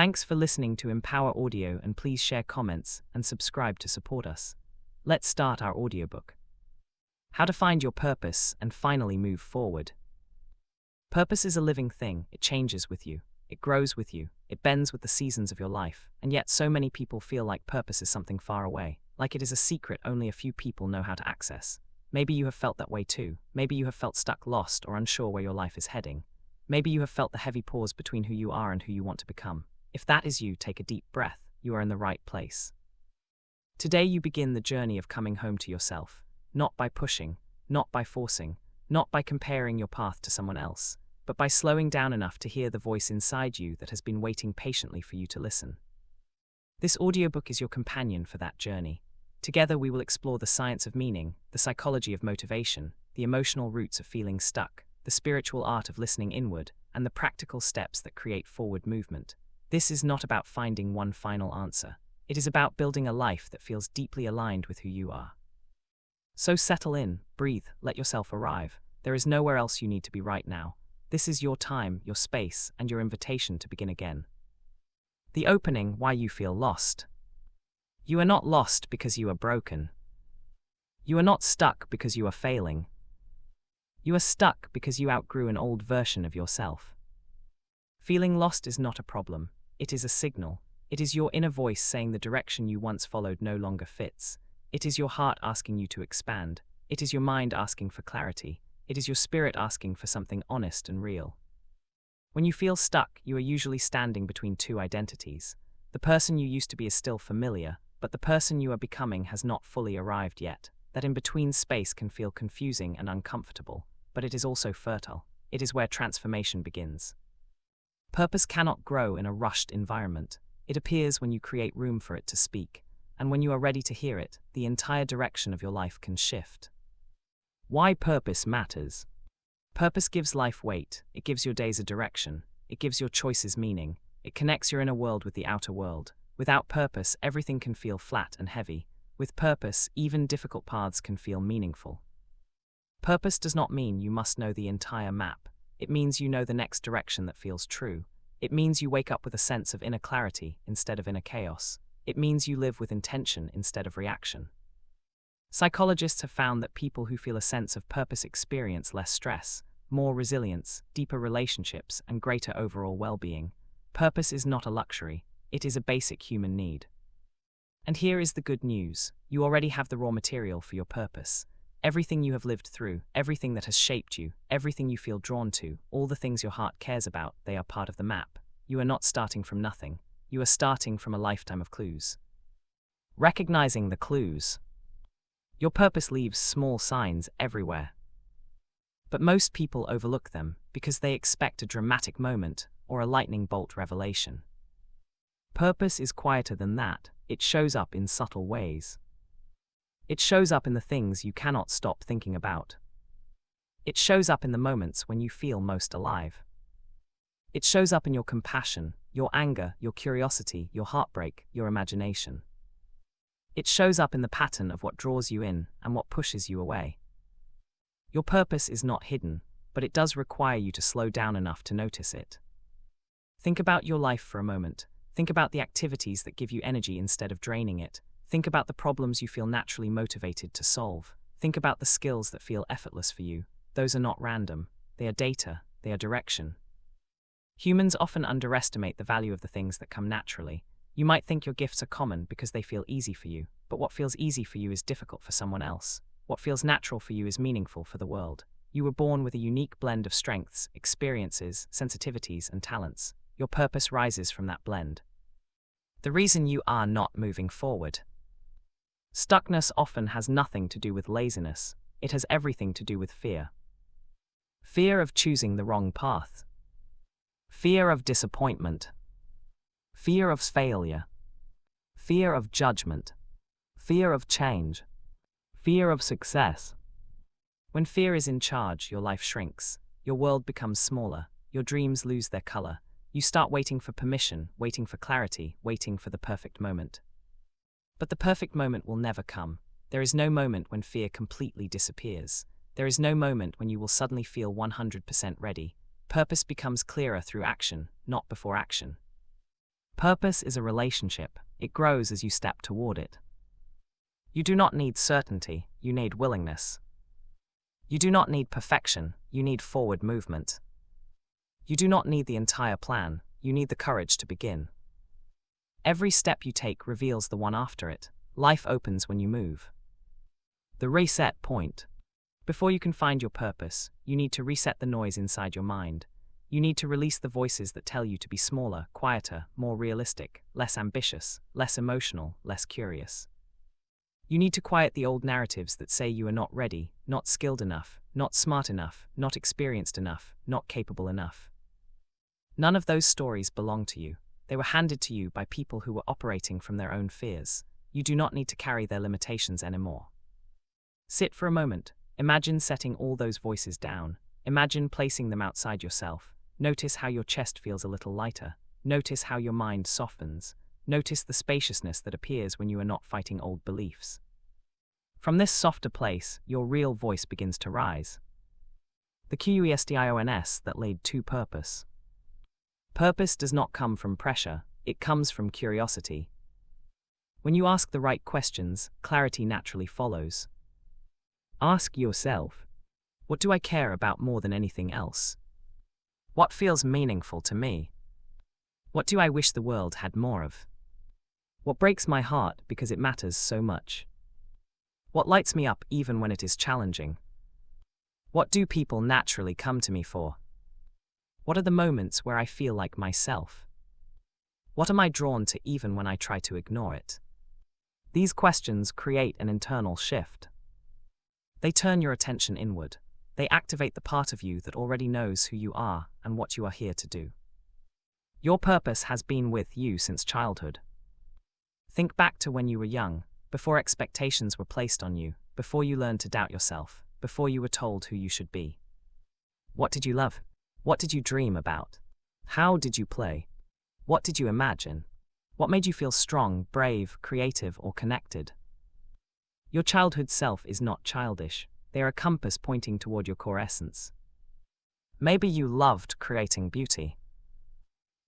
Thanks for listening to Empower Audio, and please share comments and subscribe to support us. Let's start our audiobook. How to find your purpose and finally move forward. Purpose is a living thing. It changes with you. It grows with you. It bends with the seasons of your life. And yet so many people feel like purpose is something far away, like it is a secret only a few people know how to access. Maybe you have felt that way too. Maybe you have felt stuck, lost, or unsure where your life is heading. Maybe you have felt the heavy pause between who you are and who you want to become. If that is you, take a deep breath. You are in the right place. Today you begin the journey of coming home to yourself, not by pushing, not by forcing, not by comparing your path to someone else, but by slowing down enough to hear the voice inside you that has been waiting patiently for you to listen. This audiobook is your companion for that journey. Together we will explore the science of meaning, the psychology of motivation, the emotional roots of feeling stuck, the spiritual art of listening inward, and the practical steps that create forward movement. This is not about finding one final answer. It is about building a life that feels deeply aligned with who you are. So settle in, breathe, let yourself arrive. There is nowhere else you need to be right now. This is your time, your space, and your invitation to begin again. The opening: why you feel lost. You are not lost because you are broken. You are not stuck because you are failing. You are stuck because you outgrew an old version of yourself. Feeling lost is not a problem. It is a signal. It is your inner voice saying the direction you once followed no longer fits. It is your heart asking you to expand. It is your mind asking for clarity. It is your spirit asking for something honest and real. When you feel stuck, you are usually standing between two identities. The person you used to be is still familiar, but the person you are becoming has not fully arrived yet. That in-between space can feel confusing and uncomfortable, but it is also fertile. It is where transformation begins. Purpose cannot grow in a rushed environment. It appears when you create room for it to speak, and when you are ready to hear it, the entire direction of your life can shift. Why purpose matters. Purpose gives life weight. It gives your days a direction. It gives your choices meaning. It connects your inner world with the outer world. Without purpose, everything can feel flat and heavy. With purpose, even difficult paths can feel meaningful. Purpose does not mean you must know the entire map. It means you know the next direction that feels true. It means you wake up with a sense of inner clarity instead of inner chaos. It means you live with intention instead of reaction. Psychologists have found that people who feel a sense of purpose experience less stress, more resilience, deeper relationships, and greater overall well-being. Purpose is not a luxury. It is a basic human need. And here is the good news. You already have the raw material for your purpose. Everything you have lived through, everything that has shaped you, everything you feel drawn to, all the things your heart cares about, they are part of the map. You are not starting from nothing. You are starting from a lifetime of clues. Recognizing the clues. Your purpose leaves small signs everywhere. But most people overlook them because they expect a dramatic moment or a lightning bolt revelation. Purpose is quieter than that. It shows up in subtle ways. It shows up in the things you cannot stop thinking about. It shows up in the moments when you feel most alive. It shows up in your compassion, your anger, your curiosity, your heartbreak, your imagination. It shows up in the pattern of what draws you in and what pushes you away. Your purpose is not hidden, but it does require you to slow down enough to notice it. Think about your life for a moment. Think about the activities that give you energy instead of draining it. Think about the problems you feel naturally motivated to solve. Think about the skills that feel effortless for you. Those are not random. They are data. They are direction. Humans often underestimate the value of the things that come naturally. You might think your gifts are common because they feel easy for you, but what feels easy for you is difficult for someone else. What feels natural for you is meaningful for the world. You were born with a unique blend of strengths, experiences, sensitivities, and talents. Your purpose rises from that blend. The reason you are not moving forward. Stuckness often has nothing to do with laziness. It has everything to do with fear. Fear of choosing the wrong path. Fear of disappointment. Fear of failure. Fear of judgment. Fear of change. Fear of success. When fear is in charge, your life shrinks. Your world becomes smaller. Your dreams lose their color. You start waiting for permission, waiting for clarity, waiting for the perfect moment. But the perfect moment will never come. There is no moment when fear completely disappears. There is no moment when you will suddenly feel 100% ready. Purpose becomes clearer through action, not before action. Purpose is a relationship. It grows as you step toward it. You do not need certainty, you need willingness. You do not need perfection, you need forward movement. You do not need the entire plan, you need the courage to begin. Every step you take reveals the one after it. Life opens when you move. The reset point. Before you can find your purpose, you need to reset the noise inside your mind. You need to release the voices that tell you to be smaller, quieter, more realistic, less ambitious, less emotional, less curious. You need to quiet the old narratives that say you are not ready, not skilled enough, not smart enough, not experienced enough, not capable enough. None of those stories belong to you. They were handed to you by people who were operating from their own fears. You do not need to carry their limitations anymore. Sit for a moment. Imagine setting all those voices down. Imagine placing them outside yourself. Notice how your chest feels a little lighter. Notice how your mind softens. Notice the spaciousness that appears when you are not fighting old beliefs. From this softer place, your real voice begins to rise. The questions that lead to purpose. Purpose does not come from pressure, it comes from curiosity. When you ask the right questions, clarity naturally follows. Ask yourself, what do I care about more than anything else? What feels meaningful to me? What do I wish the world had more of? What breaks my heart because it matters so much? What lights me up even when it is challenging? What do people naturally come to me for? What are the moments where I feel like myself? What am I drawn to even when I try to ignore it? These questions create an internal shift. They turn your attention inward. They activate the part of you that already knows who you are and what you are here to do. Your purpose has been with you since childhood. Think back to when you were young, before expectations were placed on you, before you learned to doubt yourself, before you were told who you should be. What did you love? What did you dream about? How did you play? What did you imagine? What made you feel strong, brave, creative, or connected? Your childhood self is not childish. They are a compass pointing toward your core essence. Maybe you loved creating beauty.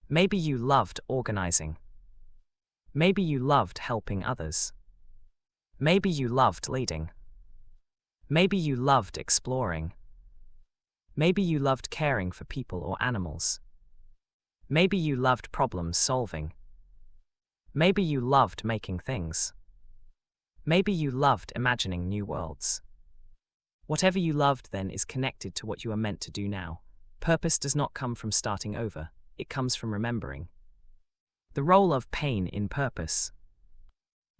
Maybe you loved organizing. Maybe you loved helping others. Maybe you loved leading. Maybe you loved exploring. Maybe you loved caring for people or animals. Maybe you loved problem solving. Maybe you loved making things. Maybe you loved imagining new worlds. Whatever you loved then is connected to what you are meant to do now. Purpose does not come from starting over, it comes from remembering. The role of pain in purpose.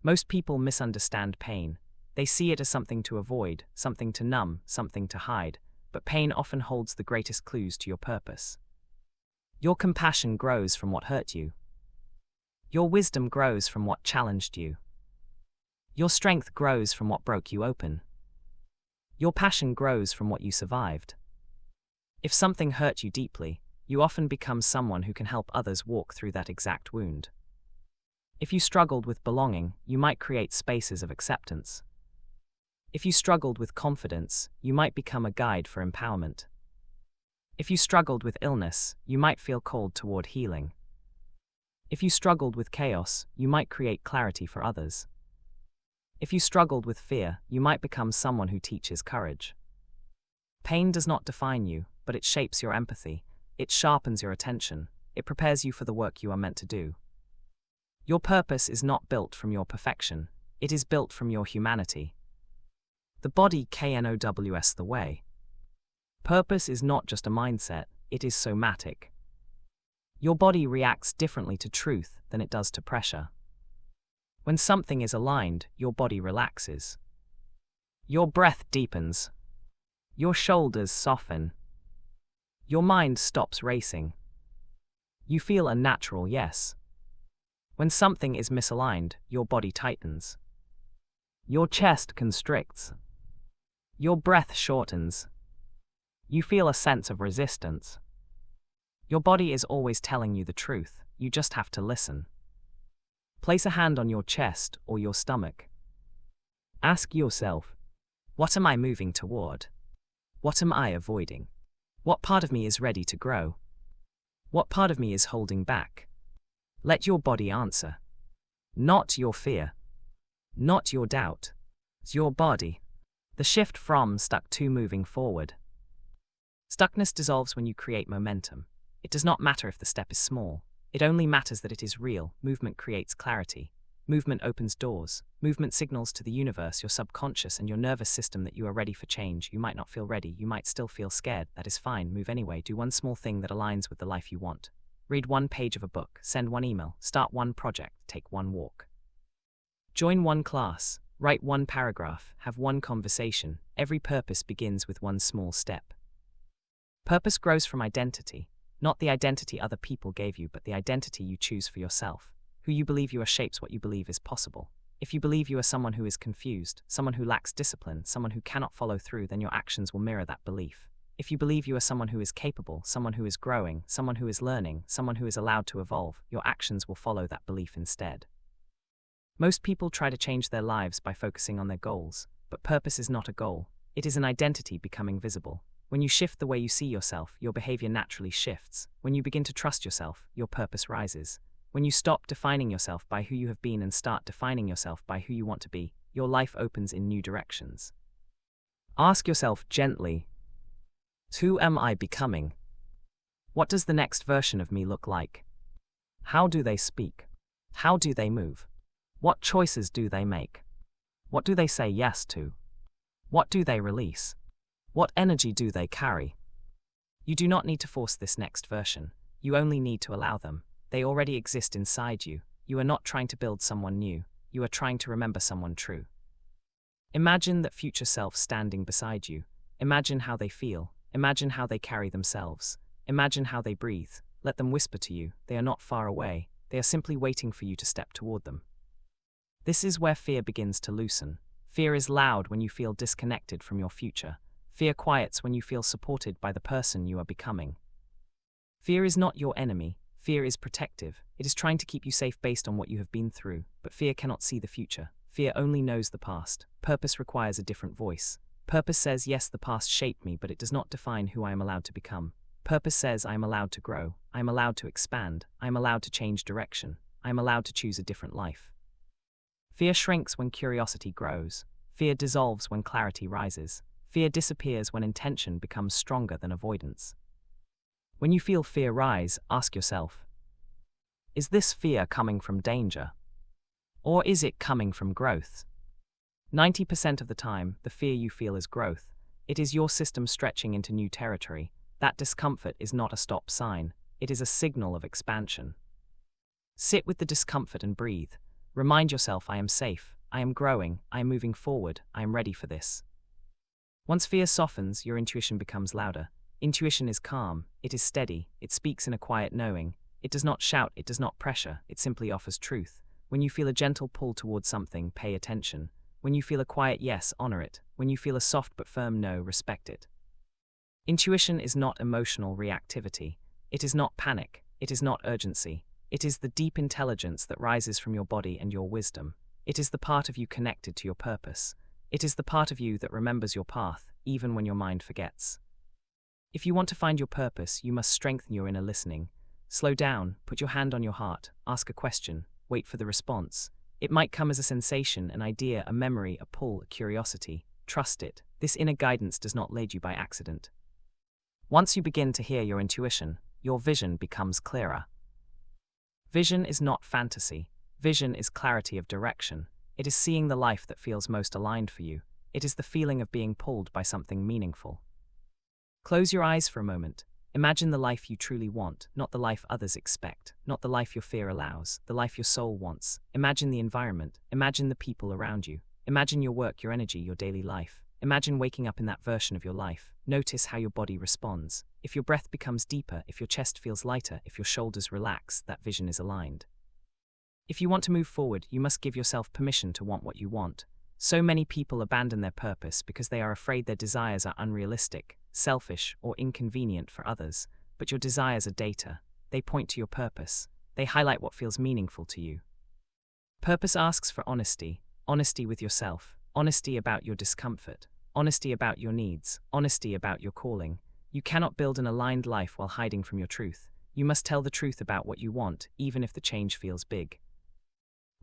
Most people misunderstand pain. They see it as something to avoid, something to numb, something to hide, but pain often holds the greatest clues to your purpose. Your compassion grows from what hurt you. Your wisdom grows from what challenged you. Your strength grows from what broke you open. Your passion grows from what you survived. If something hurt you deeply, you often become someone who can help others walk through that exact wound. If you struggled with belonging, you might create spaces of acceptance. If you struggled with confidence, you might become a guide for empowerment. If you struggled with illness, you might feel called toward healing. If you struggled with chaos, you might create clarity for others. If you struggled with fear, you might become someone who teaches courage. Pain does not define you, but it shapes your empathy. It sharpens your attention. It prepares you for the work you are meant to do. Your purpose is not built from your perfection. It is built from your humanity. The body knows the way. Purpose is not just a mindset, it is somatic. Your body reacts differently to truth than it does to pressure. When something is aligned, your body relaxes. Your breath deepens. Your shoulders soften. Your mind stops racing. You feel a natural yes. When something is misaligned, your body tightens. Your chest constricts. Your breath shortens. You feel a sense of resistance. Your body is always telling you the truth, you just have to listen. Place a hand on your chest or your stomach. Ask yourself, what am I moving toward? What am I avoiding? What part of me is ready to grow? What part of me is holding back? Let your body answer. Not your fear. Not your doubt. It's your body. The shift from stuck to moving forward. Stuckness dissolves when you create momentum. It does not matter if the step is small. It only matters that it is real. Movement creates clarity. Movement opens doors. Movement signals to the universe, your subconscious, and your nervous system that you are ready for change. You might not feel ready. You might still feel scared. That is fine. Move anyway. Do one small thing that aligns with the life you want. Read one page of a book. Send one email. Start one project. Take one walk. Join one class. Write one paragraph. Have one conversation. Every purpose begins with one small step. Purpose grows from identity. Not the identity other people gave you, but the identity you choose for yourself. Who you believe you are shapes what you believe is possible. If you believe you are someone who is confused, someone who lacks discipline, someone who cannot follow through, then your actions will mirror that belief. If you believe you are someone who is capable, someone who is growing, someone who is learning, someone who is allowed to evolve, your actions will follow that belief instead. Most people try to change their lives by focusing on their goals, but purpose is not a goal. It is an identity becoming visible. When you shift the way you see yourself, your behavior naturally shifts. When you begin to trust yourself, your purpose rises. When you stop defining yourself by who you have been and start defining yourself by who you want to be, your life opens in new directions. Ask yourself gently, who am I becoming? What does the next version of me look like? How do they speak? How do they move? What choices do they make? What do they say yes to? What do they release? What energy do they carry? You do not need to force this next version. You only need to allow them. They already exist inside you. You are not trying to build someone new. You are trying to remember someone true. Imagine that future self standing beside you. Imagine how they feel. Imagine how they carry themselves. Imagine how they breathe. Let them whisper to you. They are not far away. They are simply waiting for you to step toward them. This is where fear begins to loosen. Fear is loud when you feel disconnected from your future. Fear quiets when you feel supported by the person you are becoming. Fear is not your enemy. Fear is protective. It is trying to keep you safe based on what you have been through, but fear cannot see the future. Fear only knows the past. Purpose requires a different voice. Purpose says, yes, the past shaped me, but it does not define who I am allowed to become. Purpose says I am allowed to grow. I am allowed to expand. I am allowed to change direction. I am allowed to choose a different life. Fear shrinks when curiosity grows. Fear dissolves when clarity rises. Fear disappears when intention becomes stronger than avoidance. When you feel fear rise, ask yourself, is this fear coming from danger? Or is it coming from growth? 90% of the time, the fear you feel is growth. It is your system stretching into new territory. That discomfort is not a stop sign. It is a signal of expansion. Sit with the discomfort and breathe. Remind yourself, I am safe. I am growing. I am moving forward. I am ready for this. Once fear softens, your intuition becomes louder. Intuition is calm. It is steady. It speaks in a quiet knowing. It does not shout. It does not pressure. It simply offers truth. When you feel a gentle pull towards something, pay attention. When you feel a quiet yes, honor it. When you feel a soft but firm no, respect it. Intuition is not emotional reactivity. It is not panic. It is not urgency. It is the deep intelligence that rises from your body and your wisdom. It is the part of you connected to your purpose. It is the part of you that remembers your path, even when your mind forgets. If you want to find your purpose, you must strengthen your inner listening. Slow down, put your hand on your heart, ask a question, wait for the response. It might come as a sensation, an idea, a memory, a pull, a curiosity. Trust it. This inner guidance does not lead you by accident. Once you begin to hear your intuition, your vision becomes clearer. Vision is not fantasy. Vision is clarity of direction. It is seeing the life that feels most aligned for you. It is the feeling of being pulled by something meaningful. Close your eyes for a moment. Imagine the life you truly want, not the life others expect, not the life your fear allows, the life your soul wants. Imagine the environment. Imagine the people around you. Imagine your work, your energy, your daily life. Imagine waking up in that version of your life. Notice how your body responds. If your breath becomes deeper, if your chest feels lighter, if your shoulders relax, that vision is aligned. If you want to move forward, you must give yourself permission to want what you want. So many people abandon their purpose because they are afraid their desires are unrealistic, selfish, or inconvenient for others. But your desires are data. They point to your purpose. They highlight what feels meaningful to you. Purpose asks for honesty. Honesty with yourself. Honesty about your discomfort. Honesty about your needs. Honesty about your calling. You cannot build an aligned life while hiding from your truth. You must tell the truth about what you want, even if the change feels big.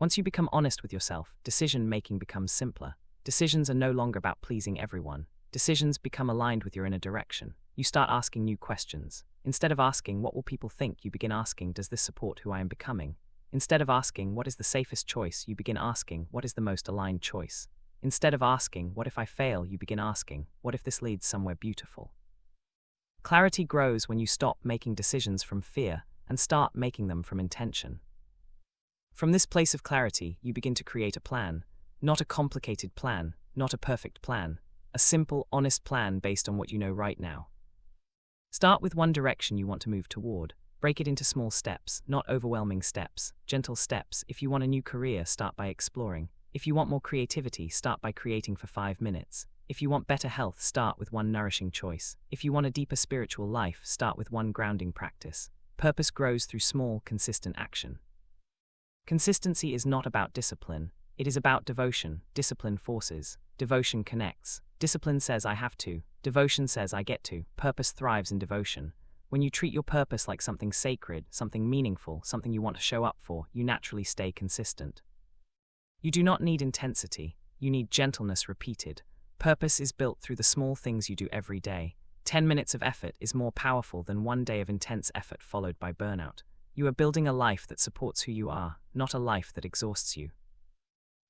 Once you become honest with yourself, decision-making becomes simpler. Decisions are no longer about pleasing everyone. Decisions become aligned with your inner direction. You start asking new questions. Instead of asking, what will people think, you begin asking, does this support who I am becoming? Instead of asking, what is the safest choice, you begin asking, what is the most aligned choice? Instead of asking, what if I fail, you begin asking, what if this leads somewhere beautiful? Clarity grows when you stop making decisions from fear and start making them from intention. From this place of clarity, you begin to create a plan, not a complicated plan, not a perfect plan, a simple, honest plan based on what you know right now. Start with one direction you want to move toward. Break it into small steps, not overwhelming steps, gentle steps. If you want a new career, start by exploring. If you want more creativity, start by creating for 5 minutes. If you want better health, start with one nourishing choice. If you want a deeper spiritual life, start with one grounding practice. Purpose grows through small, consistent action. Consistency is not about discipline. It is about devotion. Discipline forces. Devotion connects. Discipline says I have to. Devotion says I get to. Purpose thrives in devotion. When you treat your purpose like something sacred, something meaningful, something you want to show up for, you naturally stay consistent. You do not need intensity. You need gentleness repeated. Purpose is built through the small things you do every day. 10 minutes of effort is more powerful than 1 day of intense effort followed by burnout. You are building a life that supports who you are, not a life that exhausts you.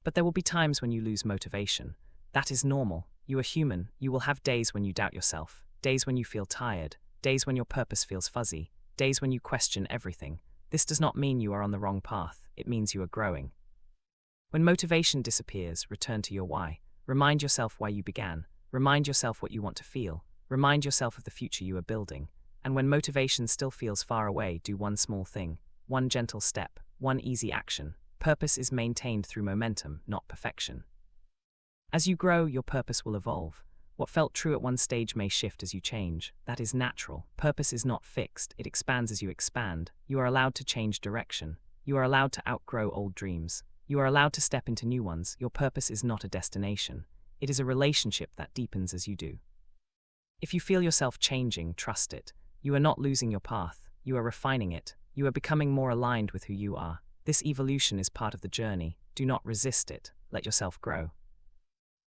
But there will be times when you lose motivation. That is normal. You are human. You will have days when you doubt yourself, days when you feel tired, days when your purpose feels fuzzy, days when you question everything. This does not mean you are on the wrong path. It means you are growing. When motivation disappears, return to your why. Remind yourself why you began. Remind yourself what you want to feel. Remind yourself of the future you are building. And when motivation still feels far away, do one small thing, one gentle step, one easy action. Purpose is maintained through momentum, not perfection. As you grow, your purpose will evolve. What felt true at one stage may shift as you change. That is natural. Purpose is not fixed. It expands as you expand. You are allowed to change direction. You are allowed to outgrow old dreams. You are allowed to step into new ones. Your purpose is not a destination. It is a relationship that deepens as you do. If you feel yourself changing, trust it. You are not losing your path. You are refining it. You are becoming more aligned with who you are. This evolution is part of the journey. Do not resist it. Let yourself grow.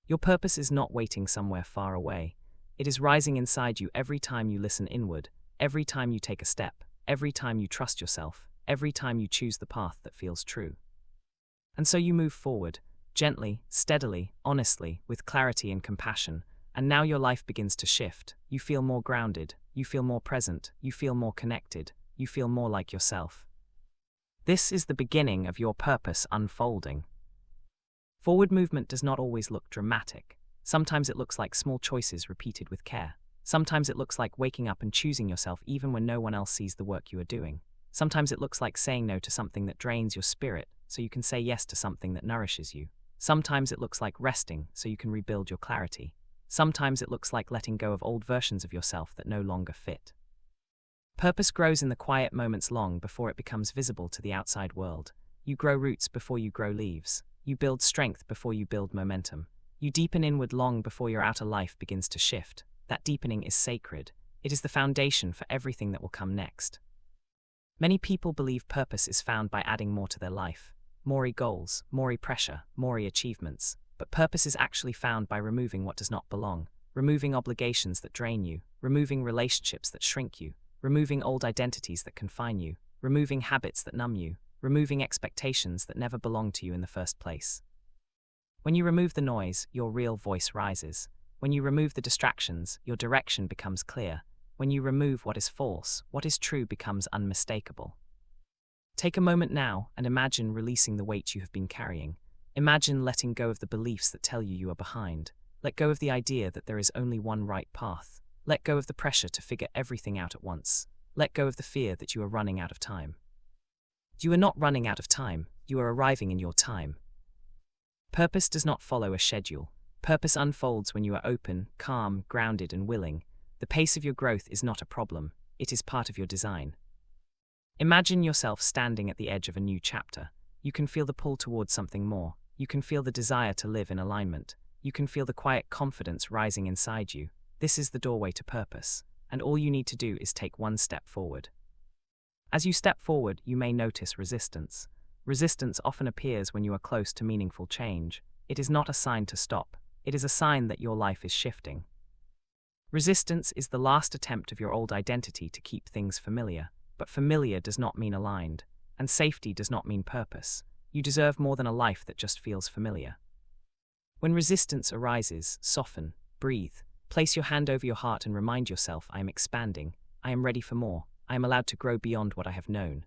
Your purpose is not waiting somewhere far away. It is rising inside you every time you listen inward, every time you take a step, every time you trust yourself, every time you choose the path that feels true. And so you move forward, gently, steadily, honestly, with clarity and compassion, and now your life begins to shift. You feel more grounded, you feel more present, you feel more connected, you feel more like yourself. This is the beginning of your purpose unfolding. Forward movement does not always look dramatic. Sometimes it looks like small choices repeated with care. Sometimes it looks like waking up and choosing yourself even when no one else sees the work you are doing. Sometimes it looks like saying no to something that drains your spirit so you can say yes to something that nourishes you. Sometimes it looks like resting so you can rebuild your clarity. Sometimes it looks like letting go of old versions of yourself that no longer fit. Purpose grows in the quiet moments long before it becomes visible to the outside world. You grow roots before you grow leaves. You build strength before you build momentum. You deepen inward long before your outer life begins to shift. That deepening is sacred. It is the foundation for everything that will come next. Many people believe purpose is found by adding more to their life. More goals, more pressure, more achievements. But purpose is actually found by removing what does not belong, removing obligations that drain you, removing relationships that shrink you, removing old identities that confine you, removing habits that numb you, removing expectations that never belonged to you in the first place. When you remove the noise, your real voice rises. When you remove the distractions, your direction becomes clear. When you remove what is false, what is true becomes unmistakable. Take a moment now and imagine releasing the weight you have been carrying. Imagine letting go of the beliefs that tell you you are behind. Let go of the idea that there is only one right path. Let go of the pressure to figure everything out at once. Let go of the fear that you are running out of time. You are not running out of time, you are arriving in your time. Purpose does not follow a schedule. Purpose unfolds when you are open, calm, grounded, and willing. The pace of your growth is not a problem, it is part of your design. Imagine yourself standing at the edge of a new chapter. You can feel the pull towards something more. You can feel the desire to live in alignment. You can feel the quiet confidence rising inside you. This is the doorway to purpose, and all you need to do is take one step forward. As you step forward, you may notice resistance. Resistance often appears when you are close to meaningful change. It is not a sign to stop. It is a sign that your life is shifting. Resistance is the last attempt of your old identity to keep things familiar, but familiar does not mean aligned, and safety does not mean purpose. You deserve more than a life that just feels familiar. When resistance arises, soften, breathe, place your hand over your heart and remind yourself, I am expanding, I am ready for more, I am allowed to grow beyond what I have known.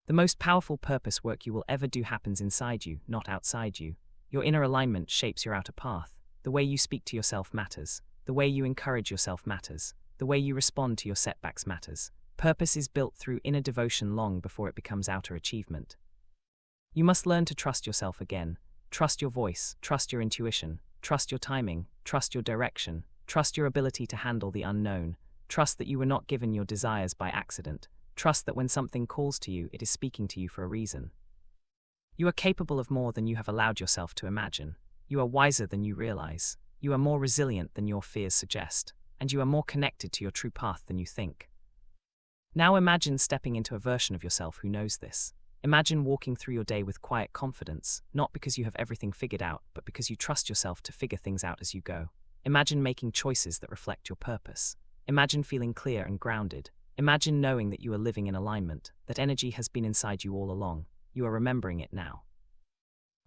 The most powerful purpose work you will ever do happens inside you, not outside you. Your inner alignment shapes your outer path. The way you speak to yourself matters. The way you encourage yourself matters. The way you respond to your setbacks matters. Purpose is built through inner devotion long before it becomes outer achievement. You must learn to trust yourself again. Trust your voice, trust your intuition, trust your timing, trust your direction, trust your ability to handle the unknown, trust that you were not given your desires by accident, trust that when something calls to you, it is speaking to you for a reason. You are capable of more than you have allowed yourself to imagine. You are wiser than you realize. You are more resilient than your fears suggest, and you are more connected to your true path than you think. Now imagine stepping into a version of yourself who knows this. Imagine walking through your day with quiet confidence, not because you have everything figured out, but because you trust yourself to figure things out as you go. Imagine making choices that reflect your purpose. Imagine feeling clear and grounded. Imagine knowing that you are living in alignment, that energy has been inside you all along. You are remembering it now.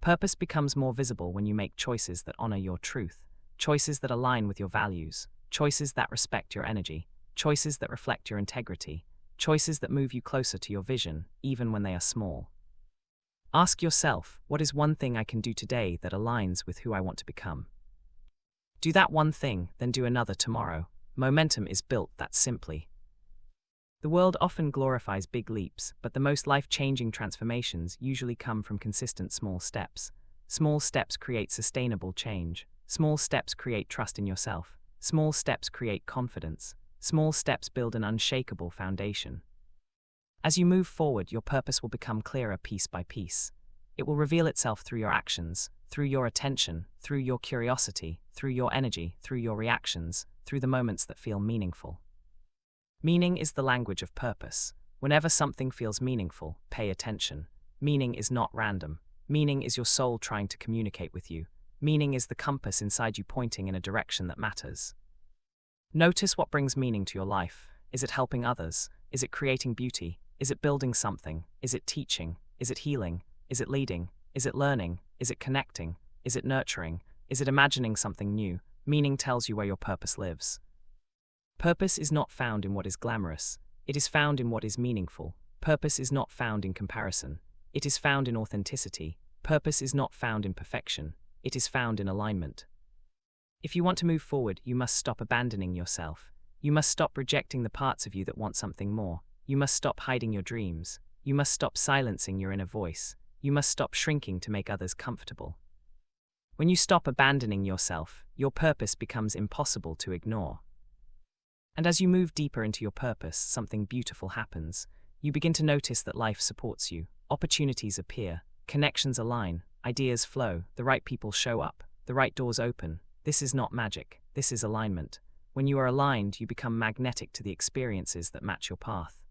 Purpose becomes more visible when you make choices that honor your truth, choices that align with your values, choices that respect your energy, choices that reflect your integrity, choices that move you closer to your vision, even when they are small. Ask yourself, what is one thing I can do today that aligns with who I want to become? Do that one thing, then do another tomorrow. Momentum is built that simply. The world often glorifies big leaps, but the most life-changing transformations usually come from consistent small steps. Small steps create sustainable change. Small steps create trust in yourself. Small steps create confidence. Small steps build an unshakable foundation. As you move forward, your purpose will become clearer piece by piece. It will reveal itself through your actions, through your attention, through your curiosity, through your energy, through your reactions, through the moments that feel meaningful. Meaning is the language of purpose. Whenever something feels meaningful, pay attention. Meaning is not random. Meaning is your soul trying to communicate with you. Meaning is the compass inside you pointing in a direction that matters. Notice what brings meaning to your life. Is it helping others? Is it creating beauty? Is it building something? Is it teaching? Is it healing? Is it leading? Is it learning? Is it connecting? Is it nurturing? Is it imagining something new? Meaning tells you where your purpose lives. Purpose is not found in what is glamorous. It is found in what is meaningful. Purpose is not found in comparison. It is found in authenticity. Purpose is not found in perfection. It is found in alignment. If you want to move forward, you must stop abandoning yourself. You must stop rejecting the parts of you that want something more. You must stop hiding your dreams. You must stop silencing your inner voice. You must stop shrinking to make others comfortable. When you stop abandoning yourself, your purpose becomes impossible to ignore. And as you move deeper into your purpose, something beautiful happens. You begin to notice that life supports you. Opportunities appear. Connections align. Ideas flow. The right people show up. The right doors open. This is not magic. This is alignment. When you are aligned, you become magnetic to the experiences that match your path.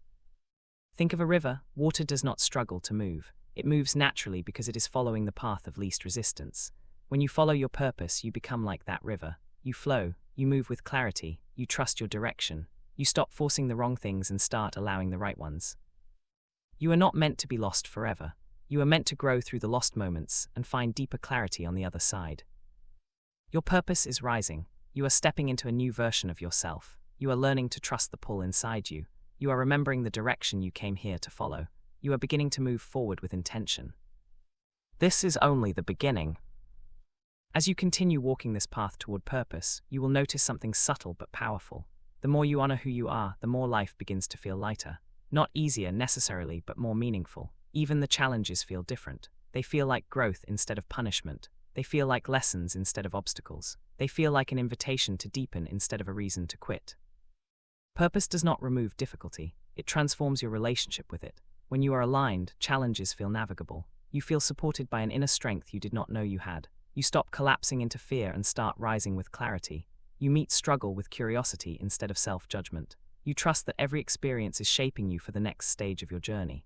Think of a river. Water does not struggle to move. It moves naturally because it is following the path of least resistance. When you follow your purpose, you become like that river. You flow. You move with clarity. You trust your direction. You stop forcing the wrong things and start allowing the right ones. You are not meant to be lost forever. You are meant to grow through the lost moments and find deeper clarity on the other side. Your purpose is rising. You are stepping into a new version of yourself. You are learning to trust the pull inside you. You are remembering the direction you came here to follow. You are beginning to move forward with intention. This is only the beginning. As you continue walking this path toward purpose, you will notice something subtle but powerful. The more you honor who you are, the more life begins to feel lighter. Not easier necessarily, but more meaningful. Even the challenges feel different. They feel like growth instead of punishment. They feel like lessons instead of obstacles. They feel like an invitation to deepen instead of a reason to quit. Purpose does not remove difficulty. It transforms your relationship with it. When you are aligned, challenges feel navigable. You feel supported by an inner strength you did not know you had. You stop collapsing into fear and start rising with clarity. You meet struggle with curiosity instead of self-judgment. You trust that every experience is shaping you for the next stage of your journey.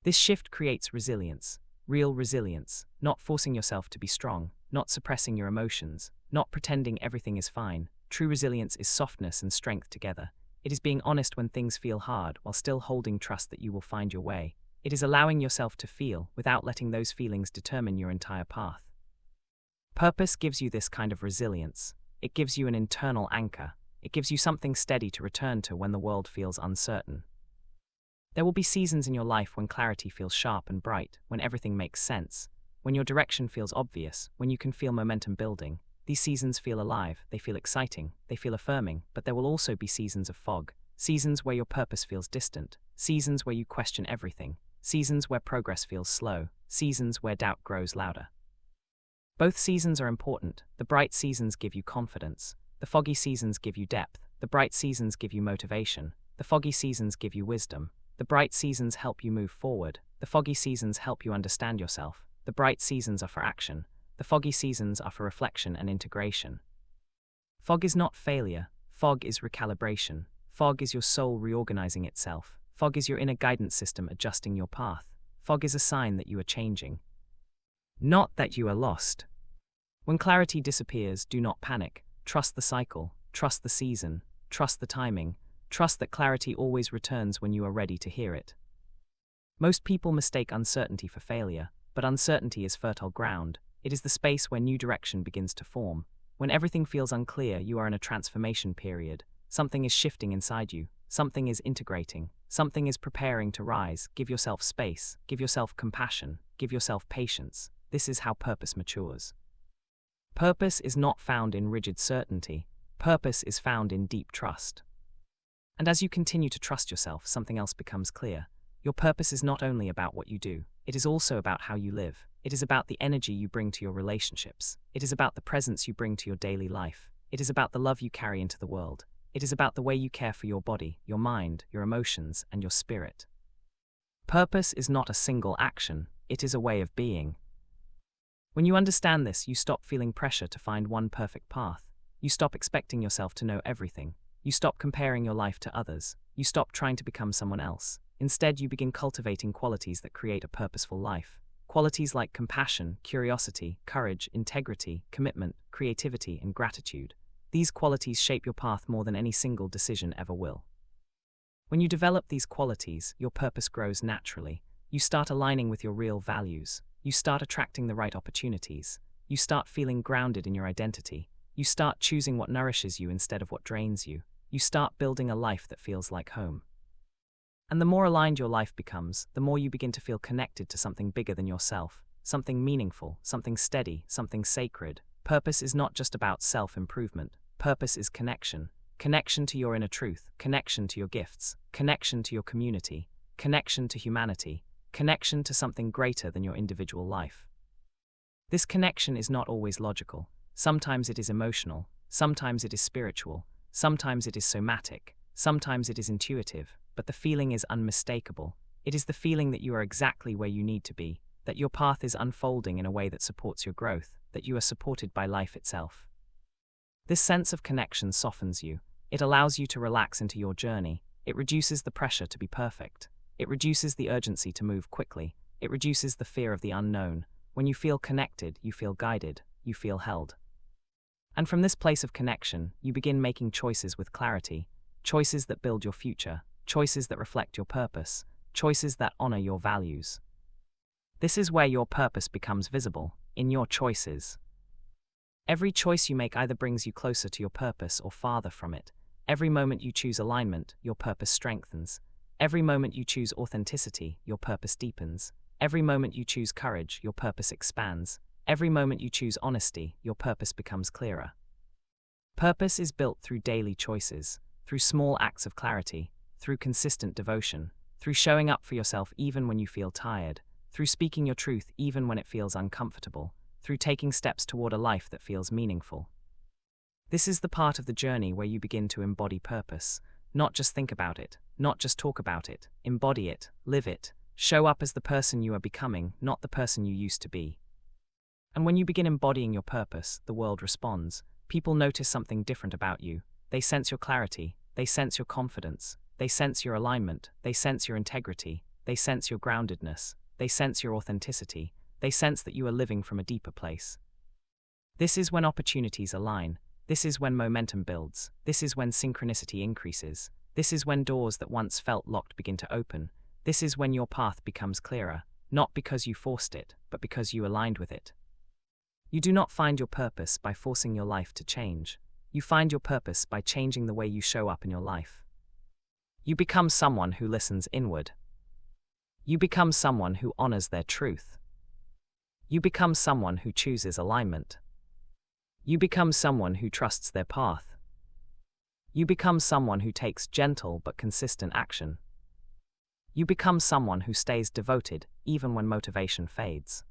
This shift creates resilience, real resilience, not forcing yourself to be strong, not suppressing your emotions, not pretending everything is fine. True resilience is softness and strength together. It is being honest when things feel hard while still holding trust that you will find your way. It is allowing yourself to feel without letting those feelings determine your entire path. Purpose gives you this kind of resilience. It gives you an internal anchor. It gives you something steady to return to when the world feels uncertain. There will be seasons in your life when clarity feels sharp and bright, when everything makes sense, when your direction feels obvious, when you can feel momentum building. These seasons feel alive, they feel exciting, they feel affirming, but there will also be seasons of fog, seasons where your purpose feels distant, seasons where you question everything, seasons where progress feels slow, seasons where doubt grows louder. Both seasons are important. The bright seasons give you confidence. The foggy seasons give you depth. The bright seasons give you motivation. The foggy seasons give you wisdom. The bright seasons help you move forward. The foggy seasons help you understand yourself. The bright seasons are for action. The foggy seasons are for reflection and integration. Fog is not failure. Fog is recalibration. Fog is your soul reorganizing itself. Fog is your inner guidance system adjusting your path. Fog is a sign that you are changing, not that you are lost. When clarity disappears, do not panic. Trust the cycle. Trust the season. Trust the timing. Trust that clarity always returns when you are ready to hear it. Most people mistake uncertainty for failure, but uncertainty is fertile ground. It is the space where new direction begins to form. When everything feels unclear, you are in a transformation period. Something is shifting inside you. Something is integrating. Something is preparing to rise. Give yourself space. Give yourself compassion. Give yourself patience. This is how purpose matures. Purpose is not found in rigid certainty. Purpose is found in deep trust. And as you continue to trust yourself, something else becomes clear. Your purpose is not only about what you do, it is also about how you live. It is about the energy you bring to your relationships. It is about the presence you bring to your daily life. It is about the love you carry into the world. It is about the way you care for your body, your mind, your emotions, and your spirit. Purpose is not a single action, it is a way of being. When you understand this, you stop feeling pressure to find one perfect path. You stop expecting yourself to know everything. You stop comparing your life to others. You stop trying to become someone else. Instead, you begin cultivating qualities that create a purposeful life. Qualities like compassion, curiosity, courage, integrity, commitment, creativity, and gratitude. These qualities shape your path more than any single decision ever will. When you develop these qualities, your purpose grows naturally. You start aligning with your real values. You start attracting the right opportunities. You start feeling grounded in your identity. You start choosing what nourishes you instead of what drains you. You start building a life that feels like home. And the more aligned your life becomes, the more you begin to feel connected to something bigger than yourself, something meaningful, something steady, something sacred. Purpose is not just about self-improvement. Purpose is connection. Connection to your inner truth, connection to your gifts, connection to your community, connection to humanity, connection to something greater than your individual life. This connection is not always logical. Sometimes it is emotional, sometimes it is spiritual, sometimes it is somatic, sometimes it is intuitive, but the feeling is unmistakable. It is the feeling that you are exactly where you need to be, that your path is unfolding in a way that supports your growth, that you are supported by life itself. This sense of connection softens you. It allows you to relax into your journey. It reduces the pressure to be perfect. It reduces the urgency to move quickly. It reduces the fear of the unknown. When you feel connected, you feel guided, you feel held. And from this place of connection, you begin making choices with clarity, choices that build your future, choices that reflect your purpose, choices that honor your values. This is where your purpose becomes visible, in your choices. Every choice you make either brings you closer to your purpose or farther from it. Every moment you choose alignment, your purpose strengthens. Every moment you choose authenticity, your purpose deepens. Every moment you choose courage, your purpose expands. Every moment you choose honesty, your purpose becomes clearer. Purpose is built through daily choices, through small acts of clarity, through consistent devotion, through showing up for yourself even when you feel tired, through speaking your truth even when it feels uncomfortable, through taking steps toward a life that feels meaningful. This is the part of the journey where you begin to embody purpose, not just think about it, not just talk about it, embody it, live it, show up as the person you are becoming, not the person you used to be. And when you begin embodying your purpose, the world responds. People notice something different about you. They sense your clarity, they sense your confidence, they sense your alignment, they sense your integrity, they sense your groundedness, they sense your authenticity, they sense that you are living from a deeper place. This is when opportunities align, this is when momentum builds, this is when synchronicity increases, this is when doors that once felt locked begin to open, this is when your path becomes clearer, not because you forced it, but because you aligned with it. You do not find your purpose by forcing your life to change. You find your purpose by changing the way you show up in your life. You become someone who listens inward. You become someone who honors their truth. You become someone who chooses alignment. You become someone who trusts their path. You become someone who takes gentle but consistent action. You become someone who stays devoted even when motivation fades.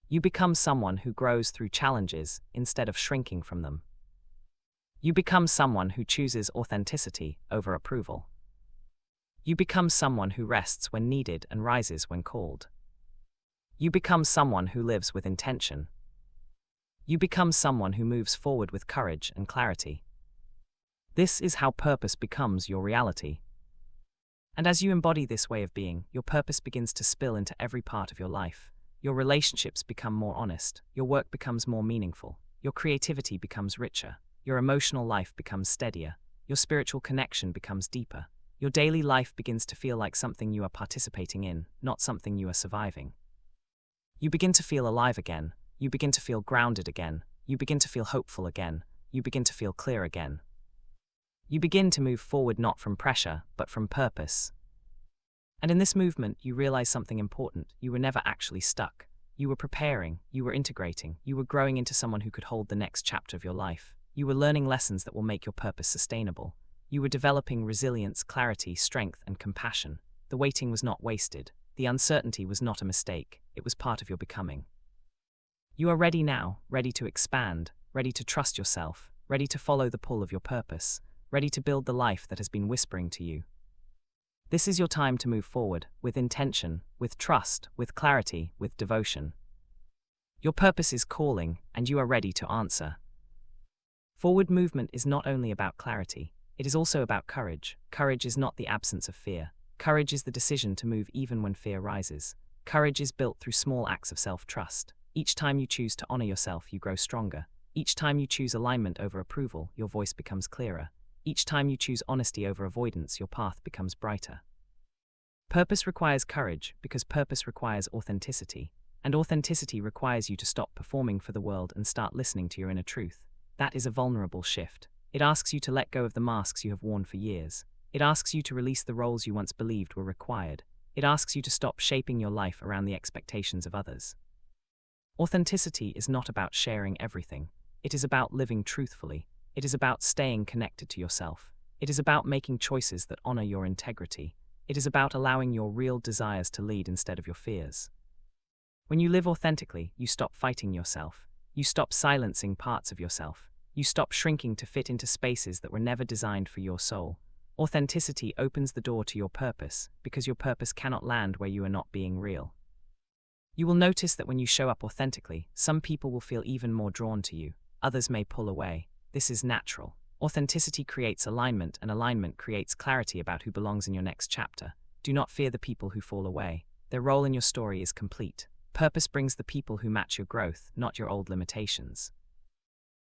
You become someone who grows through challenges instead of shrinking from them. You become someone who chooses authenticity over approval. You become someone who rests when needed and rises when called. You become someone who lives with intention. You become someone who moves forward with courage and clarity. This is how purpose becomes your reality. And as you embody this way of being, your purpose begins to spill into every part of your life. Your relationships become more honest, your work becomes more meaningful, your creativity becomes richer, your emotional life becomes steadier, your spiritual connection becomes deeper. Your daily life begins to feel like something you are participating in, not something you are surviving. You begin to feel alive again, you begin to feel grounded again, you begin to feel hopeful again, you begin to feel clear again. You begin to move forward not from pressure, but from purpose. And in this movement, you realize something important. You were never actually stuck. You were preparing, you were integrating, you were growing into someone who could hold the next chapter of your life. You were learning lessons that will make your purpose sustainable. You were developing resilience, clarity, strength, and compassion. The waiting was not wasted. The uncertainty was not a mistake. It was part of your becoming. You are ready now, ready to expand, ready to trust yourself, ready to follow the pull of your purpose, ready to build the life that has been whispering to you. This is your time to move forward, with intention, with trust, with clarity, with devotion. Your purpose is calling, and you are ready to answer. Forward movement is not only about clarity, it is also about courage. Courage is not the absence of fear. Courage is the decision to move even when fear rises. Courage is built through small acts of self-trust. Each time you choose to honor yourself, you grow stronger. Each time you choose alignment over approval, your voice becomes clearer. Each time you choose honesty over avoidance, your path becomes brighter. Purpose requires courage because purpose requires authenticity, and authenticity requires you to stop performing for the world and start listening to your inner truth. That is a vulnerable shift. It asks you to let go of the masks you have worn for years. It asks you to release the roles you once believed were required. It asks you to stop shaping your life around the expectations of others. Authenticity is not about sharing everything. It is about living truthfully. It is about staying connected to yourself. It is about making choices that honor your integrity. It is about allowing your real desires to lead instead of your fears. When you live authentically, you stop fighting yourself. You stop silencing parts of yourself. You stop shrinking to fit into spaces that were never designed for your soul. Authenticity opens the door to your purpose, because your purpose cannot land where you are not being real. You will notice that when you show up authentically, some people will feel even more drawn to you. Others may pull away. This is natural. Authenticity creates alignment, and alignment creates clarity about who belongs in your next chapter. Do not fear the people who fall away. Their role in your story is complete. Purpose brings the people who match your growth, not your old limitations.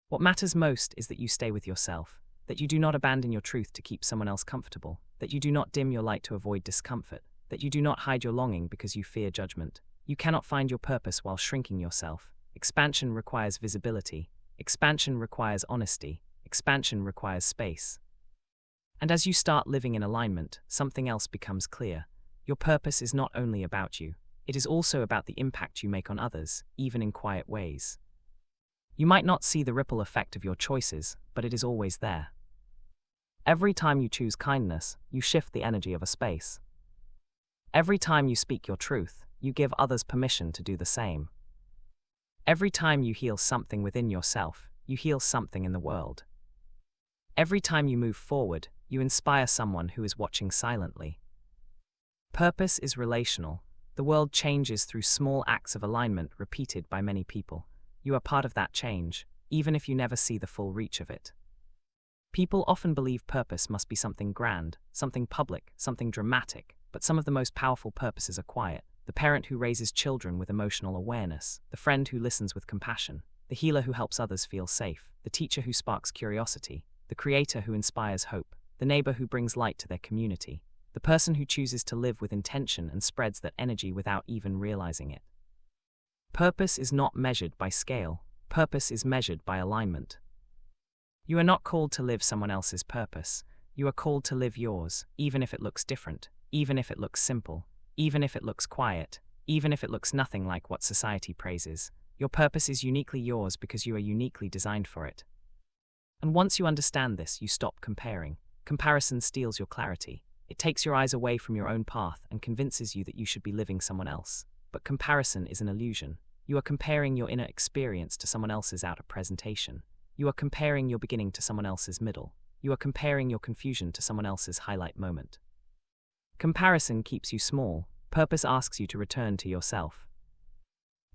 What matters most is that you stay with yourself, that you do not abandon your truth to keep someone else comfortable, that you do not dim your light to avoid discomfort, that you do not hide your longing because you fear judgment. You cannot find your purpose while shrinking yourself. Expansion requires visibility. Expansion requires honesty. Expansion requires space. And as you start living in alignment, something else becomes clear. Your purpose is not only about you, it is also about the impact you make on others, even in quiet ways. You might not see the ripple effect of your choices, but it is always there. Every time you choose kindness, you shift the energy of a space. Every time you speak your truth, you give others permission to do the same. Every time you heal something within yourself, you heal something in the world. Every time you move forward, you inspire someone who is watching silently. Purpose is relational. The world changes through small acts of alignment repeated by many people. You are part of that change, even if you never see the full reach of it. People often believe purpose must be something grand, something public, something dramatic, but some of the most powerful purposes are quiet. The parent who raises children with emotional awareness, the friend who listens with compassion, the healer who helps others feel safe, the teacher who sparks curiosity, the creator who inspires hope, the neighbor who brings light to their community, the person who chooses to live with intention and spreads that energy without even realizing it. Purpose is not measured by scale. Purpose is measured by alignment. You are not called to live someone else's purpose. You are called to live yours, even if it looks different, even if it looks simple, even if it looks quiet, even if it looks nothing like what society praises. Your purpose is uniquely yours because you are uniquely designed for it. And once you understand this, you stop comparing. Comparison steals your clarity. It takes your eyes away from your own path and convinces you that you should be living someone else. But comparison is an illusion. You are comparing your inner experience to someone else's outer presentation. You are comparing your beginning to someone else's middle. You are comparing your confusion to someone else's highlight moment. Comparison keeps you small. Purpose asks you to return to yourself.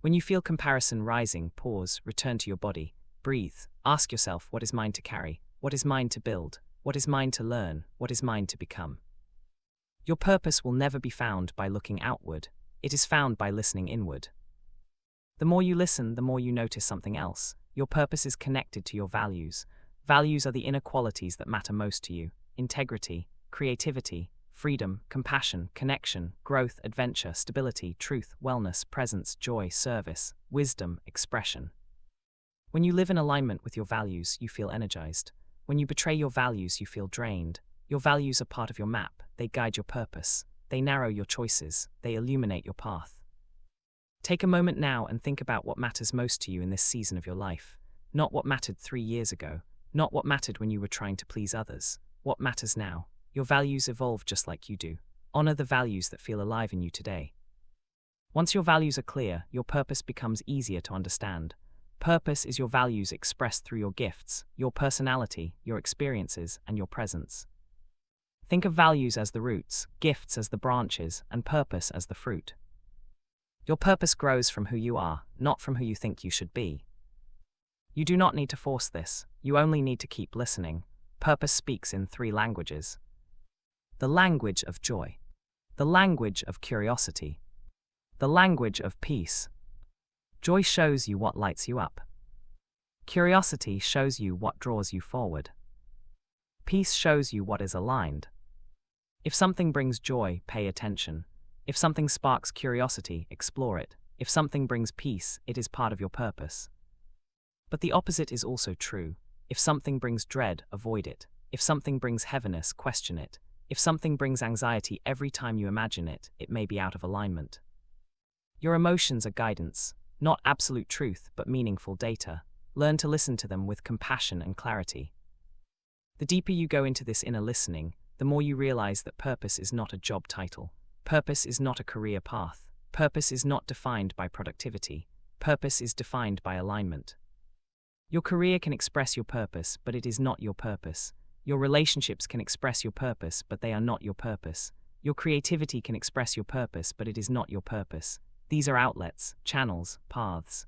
When you feel comparison rising, pause, return to your body, breathe, ask yourself, what is mine to carry? What is mine to build? What is mine to learn? What is mine to become? Your purpose will never be found by looking outward. It is found by listening inward. The more you listen, the more you notice something else. Your purpose is connected to your values. Values are the inner qualities that matter most to you: integrity, creativity, freedom, compassion, connection, growth, adventure, stability, truth, wellness, presence, joy, service, wisdom, expression. When you live in alignment with your values, you feel energized. When you betray your values, you feel drained. Your values are part of your map. They guide your purpose. They narrow your choices. They illuminate your path. Take a moment now and think about what matters most to you in this season of your life. Not what mattered 3 years ago. Not what mattered when you were trying to please others. What matters now? Your values evolve just like you do. Honor the values that feel alive in you today. Once your values are clear, your purpose becomes easier to understand. Purpose is your values expressed through your gifts, your personality, your experiences, and your presence. Think of values as the roots, gifts as the branches, and purpose as the fruit. Your purpose grows from who you are, not from who you think you should be. You do not need to force this. You only need to keep listening. Purpose speaks in 3 languages. The language of joy. The language of curiosity. The language of peace. Joy shows you what lights you up. Curiosity shows you what draws you forward. Peace shows you what is aligned. If something brings joy, pay attention. If something sparks curiosity, explore it. If something brings peace, it is part of your purpose. But the opposite is also true. If something brings dread, avoid it. If something brings heaviness, question it. If something brings anxiety every time you imagine it, it may be out of alignment. Your emotions are guidance, not absolute truth, but meaningful data. Learn to listen to them with compassion and clarity. The deeper you go into this inner listening, the more you realize that purpose is not a job title. Purpose is not a career path. Purpose is not defined by productivity. Purpose is defined by alignment. Your career can express your purpose, but it is not your purpose. Your relationships can express your purpose, but they are not your purpose. Your creativity can express your purpose, but it is not your purpose. These are outlets, channels, paths.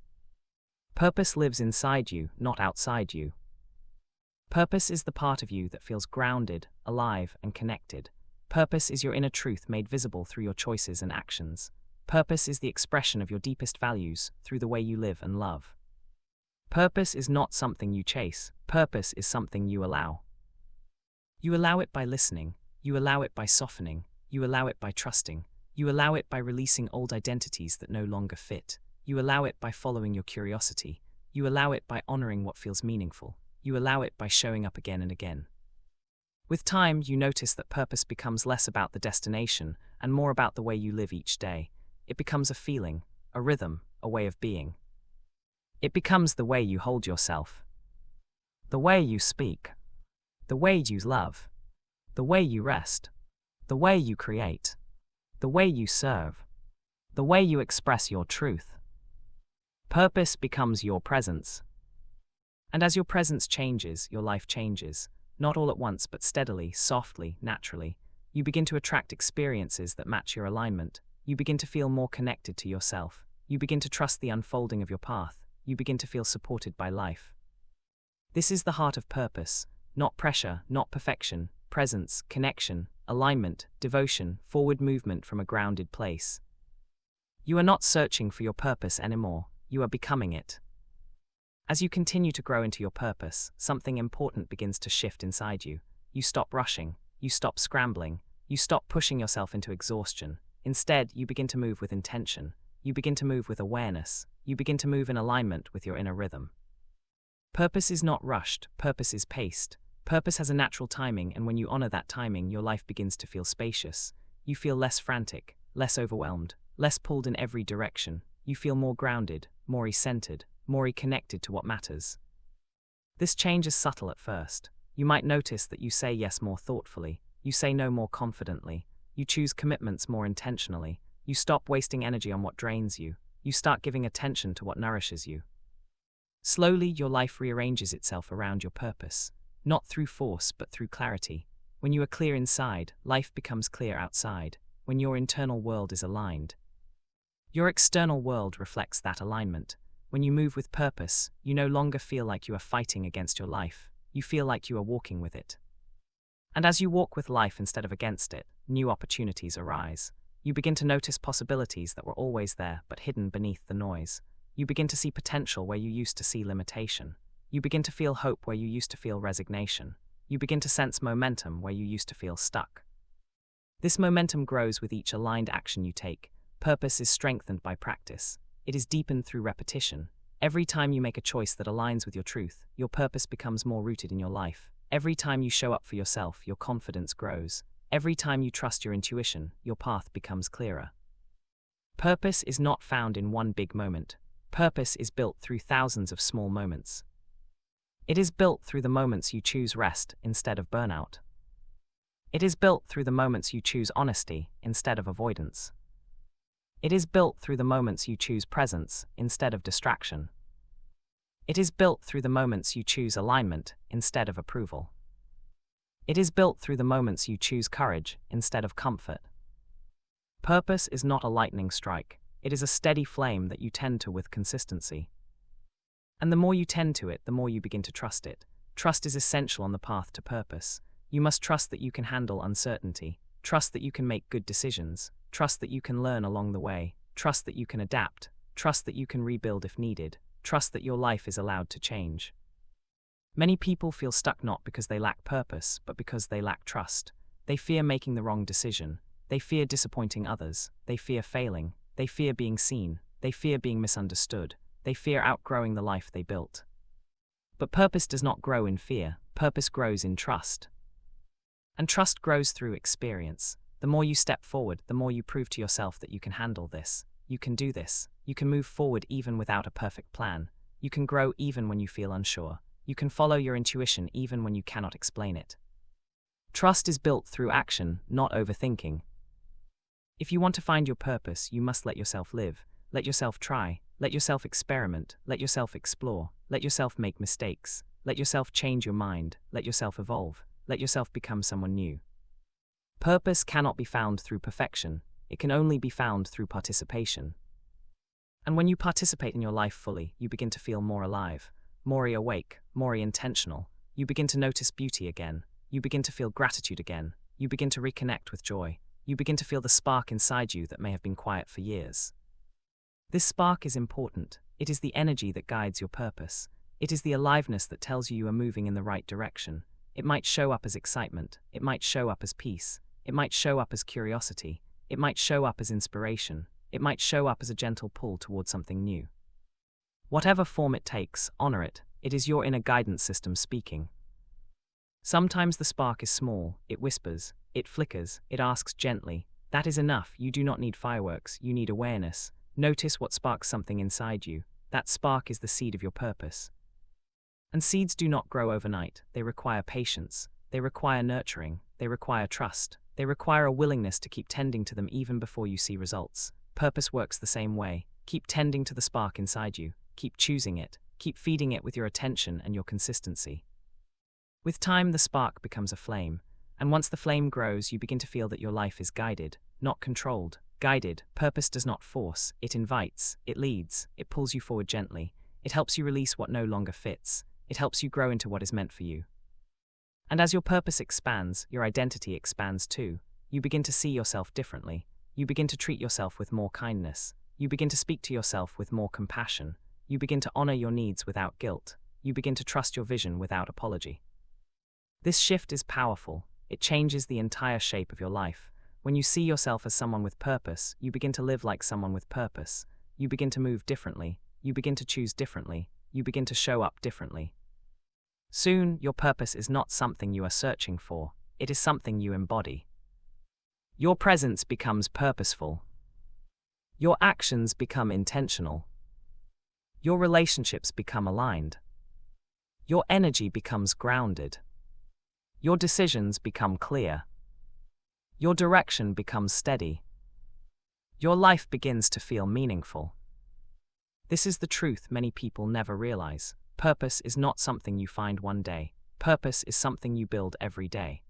Purpose lives inside you, not outside you. Purpose is the part of you that feels grounded, alive, and connected. Purpose is your inner truth made visible through your choices and actions. Purpose is the expression of your deepest values through the way you live and love. Purpose is not something you chase. Purpose is something you allow. You allow it by listening. You allow it by softening. You allow it by trusting. You allow it by releasing old identities that no longer fit. You allow it by following your curiosity. You allow it by honoring what feels meaningful. You allow it by showing up again and again. With time, you notice that purpose becomes less about the destination and more about the way you live each day. It becomes a feeling, a rhythm, a way of being. It becomes the way you hold yourself, the way you speak, the way you love, the way you rest, the way you create, the way you serve, the way you express your truth. Purpose becomes your presence. And as your presence changes, your life changes. Not all at once, but steadily, softly, naturally. You begin to attract experiences that match your alignment. You begin to feel more connected to yourself. You begin to trust the unfolding of your path. You begin to feel supported by life. This is the heart of purpose, not pressure, not perfection, presence, connection, alignment, devotion, forward movement from a grounded place. You are not searching for your purpose anymore, you are becoming it. As you continue to grow into your purpose, something important begins to shift inside you. You stop rushing, you stop scrambling, you stop pushing yourself into exhaustion. Instead, you begin to move with intention. You begin to move with awareness. You begin to move in alignment with your inner rhythm. Purpose is not rushed, purpose is paced. Purpose has a natural timing, and when you honor that timing, your life begins to feel spacious. You feel less frantic, less overwhelmed, less pulled in every direction. You feel more grounded, more centered, more connected to what matters. This change is subtle at first. You might notice that you say yes more thoughtfully, you say no more confidently, you choose commitments more intentionally, you stop wasting energy on what drains you, you start giving attention to what nourishes you. Slowly, your life rearranges itself around your purpose, not through force but through clarity. When you are clear inside, life becomes clear outside. When your internal world is aligned, your external world reflects that alignment. When you move with purpose, you no longer feel like you are fighting against your life. You feel like you are walking with it. And as you walk with life instead of against it, new opportunities arise. You begin to notice possibilities that were always there but hidden beneath the noise. You begin to see potential where you used to see limitation. You begin to feel hope where you used to feel resignation. You begin to sense momentum where you used to feel stuck. This momentum grows with each aligned action you take. Purpose is strengthened by practice. It is deepened through repetition. Every time you make a choice that aligns with your truth, your purpose becomes more rooted in your life. Every time you show up for yourself, your confidence grows. Every time you trust your intuition, your path becomes clearer. Purpose is not found in one big moment. Purpose is built through thousands of small moments. It is built through the moments you choose rest instead of burnout. It is built through the moments you choose honesty instead of avoidance. It is built through the moments you choose presence instead of distraction. It is built through the moments you choose alignment instead of approval. It is built through the moments you choose courage instead of comfort. Purpose is not a lightning strike. It is a steady flame that you tend to with consistency. And the more you tend to it, the more you begin to trust it. Trust is essential on the path to purpose. You must trust that you can handle uncertainty. Trust that you can make good decisions. Trust that you can learn along the way. Trust that you can adapt. Trust that you can rebuild if needed. Trust that your life is allowed to change. Many people feel stuck not because they lack purpose, but because they lack trust. They fear making the wrong decision. They fear disappointing others. They fear failing. They fear being seen. They fear being misunderstood. They fear outgrowing the life they built. But purpose does not grow in fear. Purpose grows in trust. And trust grows through experience. The more you step forward, the more you prove to yourself that you can handle this. You can do this. You can move forward even without a perfect plan. You can grow even when you feel unsure. You can follow your intuition even when you cannot explain it. Trust is built through action, not overthinking. If you want to find your purpose, you must let yourself live. Let yourself try. Let yourself experiment. Let yourself explore. Let yourself make mistakes. Let yourself change your mind. Let yourself evolve. Let yourself become someone new. Purpose cannot be found through perfection. It can only be found through participation. And when you participate in your life fully, you begin to feel more alive, more awake, more intentional. You begin to notice beauty again. You begin to feel gratitude again. You begin to reconnect with joy. You begin to feel the spark inside you that may have been quiet for years. This spark is important. It is the energy that guides your purpose. It is the aliveness that tells you are moving in the right direction. It might show up as excitement. It might show up as peace. It might show up as curiosity. It might show up as inspiration. It might show up as a gentle pull towards something new. Whatever form it takes, honor it. It is your inner guidance system speaking. Sometimes the spark is small. It whispers. It flickers. It asks gently. That is enough. You do not need fireworks. You need awareness. Notice what sparks something inside you. That spark is the seed of your purpose. And seeds do not grow overnight. They require patience. They require nurturing. They require trust. They require a willingness to keep tending to them even before you see results. Purpose works the same way. Keep tending to the spark inside you. Keep choosing it. Keep feeding it with your attention and your consistency. With time, the spark becomes a flame. And once the flame grows, you begin to feel that your life is guided, not controlled. Guided. Purpose does not force. It invites. It leads. It pulls you forward gently. It helps you release what no longer fits. It helps you grow into what is meant for you. And as your purpose expands, your identity expands too. You begin to see yourself differently. You begin to treat yourself with more kindness. You begin to speak to yourself with more compassion. You begin to honor your needs without guilt. You begin to trust your vision without apology. This shift is powerful. It changes the entire shape of your life. When you see yourself as someone with purpose, you begin to live like someone with purpose. You begin to move differently. You begin to choose differently. You begin to show up differently. Soon, your purpose is not something you are searching for. It is something you embody. Your presence becomes purposeful. Your actions become intentional. Your relationships become aligned. Your energy becomes grounded. Your decisions become clear. Your direction becomes steady. Your life begins to feel meaningful. This is the truth many people never realize. Purpose is not something you find one day. Purpose is something you build every day.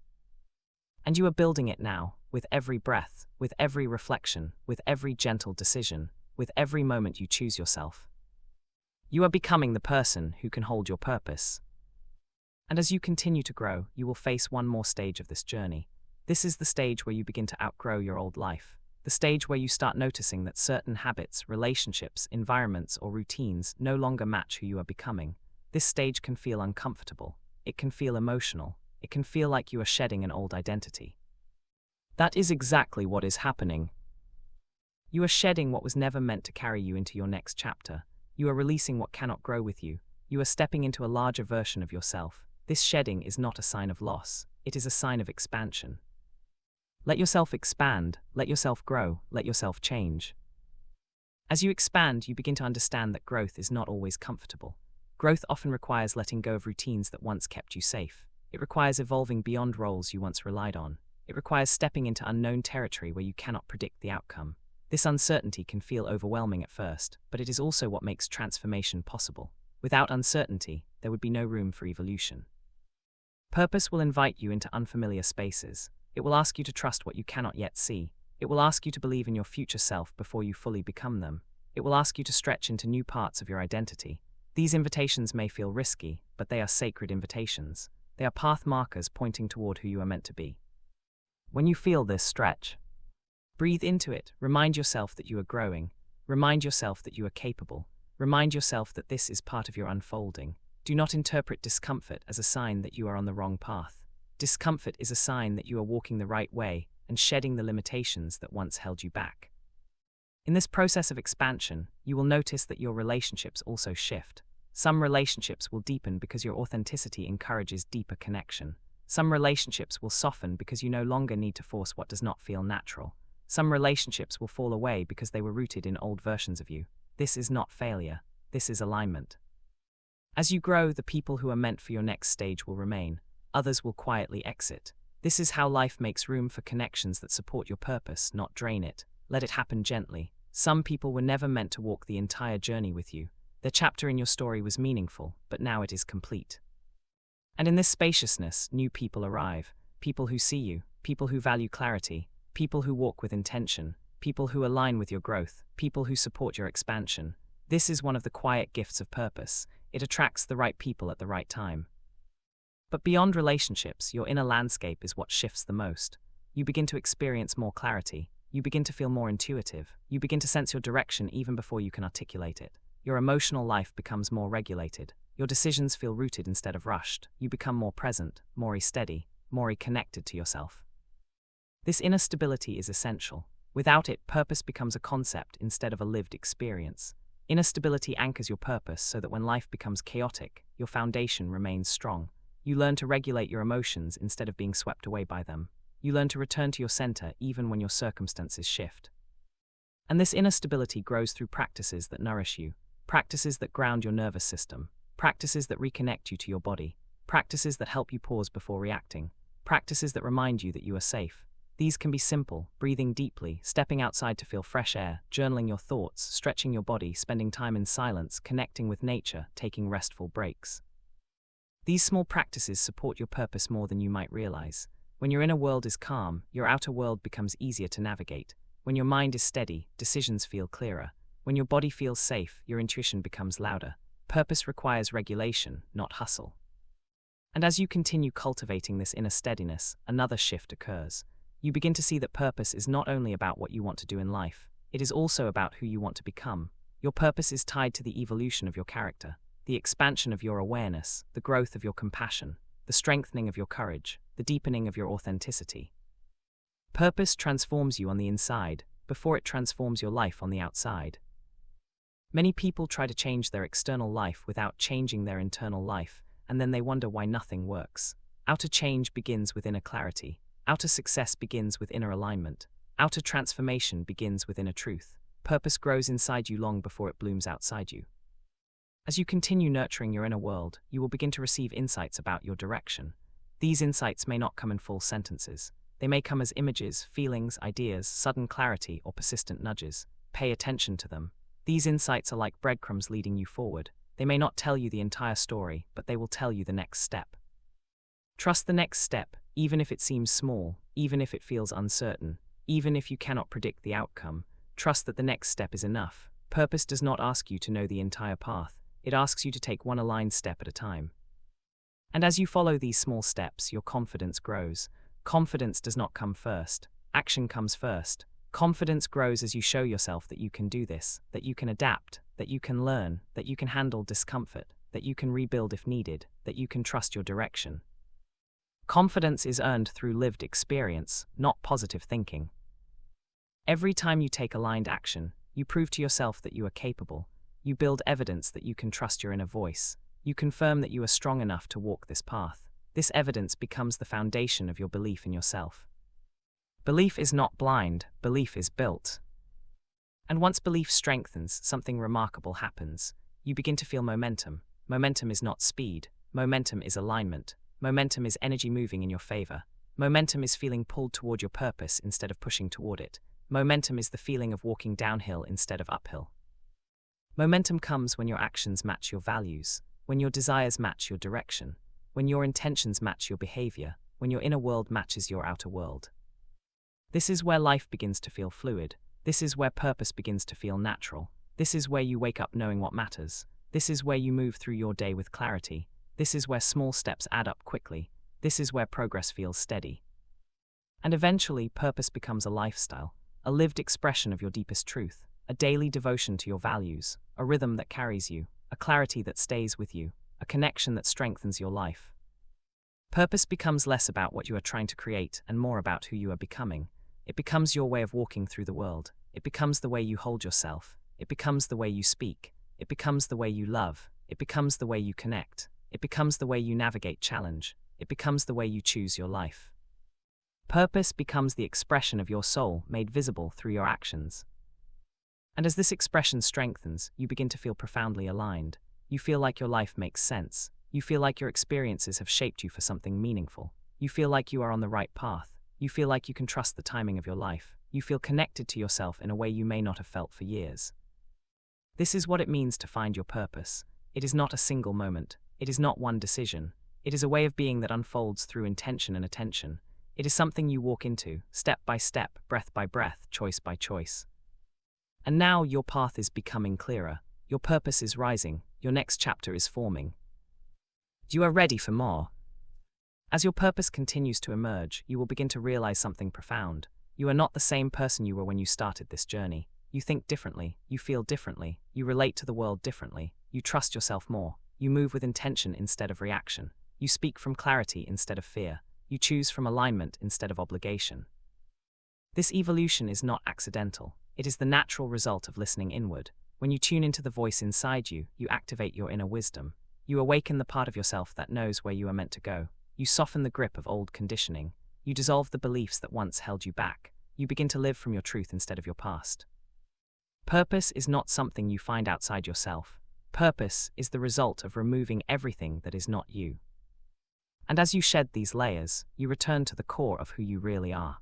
And you are building it now, with every breath, with every reflection, with every gentle decision, with every moment you choose yourself. You are becoming the person who can hold your purpose. And as you continue to grow, you will face one more stage of this journey. This is the stage where you begin to outgrow your old life. The stage where you start noticing that certain habits, relationships, environments, or routines no longer match who you are becoming. This stage can feel uncomfortable. It can feel emotional. It can feel like you are shedding an old identity. That is exactly what is happening. You are shedding what was never meant to carry you into your next chapter. You are releasing what cannot grow with you. You are stepping into a larger version of yourself. This shedding is not a sign of loss. It is a sign of expansion. Let yourself expand, let yourself grow, let yourself change. As you expand, you begin to understand that growth is not always comfortable. Growth often requires letting go of routines that once kept you safe. It requires evolving beyond roles you once relied on. It requires stepping into unknown territory where you cannot predict the outcome. This uncertainty can feel overwhelming at first, but it is also what makes transformation possible. Without uncertainty, there would be no room for evolution. Purpose will invite you into unfamiliar spaces. It will ask you to trust what you cannot yet see. It will ask you to believe in your future self before you fully become them. It will ask you to stretch into new parts of your identity. These invitations may feel risky, but they are sacred invitations. They are path markers pointing toward who you are meant to be. When you feel this stretch, breathe into it. Remind yourself that you are growing. Remind yourself that you are capable. Remind yourself that this is part of your unfolding. Do not interpret discomfort as a sign that you are on the wrong path. Discomfort is a sign that you are walking the right way and shedding the limitations that once held you back. In this process of expansion, you will notice that your relationships also shift. Some relationships will deepen because your authenticity encourages deeper connection. Some relationships will soften because you no longer need to force what does not feel natural. Some relationships will fall away because they were rooted in old versions of you. This is not failure. This is alignment. As you grow, the people who are meant for your next stage will remain. Others will quietly exit. This is how life makes room for connections that support your purpose, not drain it. Let it happen gently. Some people were never meant to walk the entire journey with you. Their chapter in your story was meaningful, but now it is complete. And in this spaciousness, new people arrive. People who see you, people who value clarity, people who walk with intention, people who align with your growth, people who support your expansion. This is one of the quiet gifts of purpose. It attracts the right people at the right time. But beyond relationships, your inner landscape is what shifts the most. You begin to experience more clarity. You begin to feel more intuitive. You begin to sense your direction even before you can articulate it. Your emotional life becomes more regulated. Your decisions feel rooted instead of rushed. You become more present, more steady, more connected to yourself. This inner stability is essential. Without it, purpose becomes a concept instead of a lived experience. Inner stability anchors your purpose so that when life becomes chaotic, your foundation remains strong. You learn to regulate your emotions instead of being swept away by them. You learn to return to your center even when your circumstances shift. And this inner stability grows through practices that nourish you, practices that ground your nervous system, practices that reconnect you to your body, practices that help you pause before reacting, practices that remind you that you are safe. These can be simple: breathing deeply, stepping outside to feel fresh air, journaling your thoughts, stretching your body, spending time in silence, connecting with nature, taking restful breaks. These small practices support your purpose more than you might realize. When your inner world is calm, your outer world becomes easier to navigate. When your mind is steady, decisions feel clearer. When your body feels safe, your intuition becomes louder. Purpose requires regulation, not hustle. And as you continue cultivating this inner steadiness, another shift occurs. You begin to see that purpose is not only about what you want to do in life, it is also about who you want to become. Your purpose is tied to the evolution of your character, the expansion of your awareness, the growth of your compassion, the strengthening of your courage, the deepening of your authenticity. Purpose transforms you on the inside before it transforms your life on the outside. Many people try to change their external life without changing their internal life, and then they wonder why nothing works. Outer change begins with inner clarity. Outer success begins with inner alignment. Outer transformation begins with inner truth. Purpose grows inside you long before it blooms outside you. As you continue nurturing your inner world, you will begin to receive insights about your direction. These insights may not come in full sentences. They may come as images, feelings, ideas, sudden clarity, or persistent nudges. Pay attention to them. These insights are like breadcrumbs leading you forward. They may not tell you the entire story, but they will tell you the next step. Trust the next step, even if it seems small, even if it feels uncertain, even if you cannot predict the outcome. Trust that the next step is enough. Purpose does not ask you to know the entire path. It asks you to take one aligned step at a time. And as you follow these small steps, your confidence grows. Confidence does not come first. Action comes first. Confidence grows as you show yourself that you can do this, that you can adapt, that you can learn, that you can handle discomfort, that you can rebuild if needed, that you can trust your direction. Confidence is earned through lived experience, not positive thinking. Every time you take aligned action, you prove to yourself that you are capable. You build evidence that you can trust your inner voice. You confirm that you are strong enough to walk this path. This evidence becomes the foundation of your belief in yourself. Belief is not blind, belief is built. And once belief strengthens, something remarkable happens. You begin to feel momentum. Momentum is not speed. Momentum is alignment. Momentum is energy moving in your favor. Momentum is feeling pulled toward your purpose instead of pushing toward it. Momentum is the feeling of walking downhill instead of uphill. Momentum comes when your actions match your values, when your desires match your direction, when your intentions match your behavior, when your inner world matches your outer world. This is where life begins to feel fluid. This is where purpose begins to feel natural. This is where you wake up knowing what matters. This is where you move through your day with clarity. This is where small steps add up quickly. This is where progress feels steady. And eventually, purpose becomes a lifestyle, a lived expression of your deepest truth, a daily devotion to your values, a rhythm that carries you, a clarity that stays with you, a connection that strengthens your life. Purpose becomes less about what you are trying to create and more about who you are becoming. It becomes your way of walking through the world. It becomes the way you hold yourself. It becomes the way you speak. It becomes the way you love. It becomes the way you connect. It becomes the way you navigate challenge. It becomes the way you choose your life. Purpose becomes the expression of your soul made visible through your actions. And as this expression strengthens, you begin to feel profoundly aligned. You feel like your life makes sense. You feel like your experiences have shaped you for something meaningful. You feel like you are on the right path. You feel like you can trust the timing of your life. You feel connected to yourself in a way you may not have felt for years. This is what it means to find your purpose. It is not a single moment. It is not one decision. It is a way of being that unfolds through intention and attention. It is something you walk into, step by step, breath by breath, choice by choice. And now your path is becoming clearer. Your purpose is rising. Your next chapter is forming. You are ready for more. As your purpose continues to emerge, you will begin to realize something profound. You are not the same person you were when you started this journey. You think differently, you feel differently, you relate to the world differently, you trust yourself more, you move with intention instead of reaction, you speak from clarity instead of fear, you choose from alignment instead of obligation. This evolution is not accidental. It is the natural result of listening inward. When you tune into the voice inside you, you activate your inner wisdom. You awaken the part of yourself that knows where you are meant to go. You soften the grip of old conditioning. You dissolve the beliefs that once held you back. You begin to live from your truth instead of your past. Purpose is not something you find outside yourself. Purpose is the result of removing everything that is not you. And as you shed these layers, you return to the core of who you really are.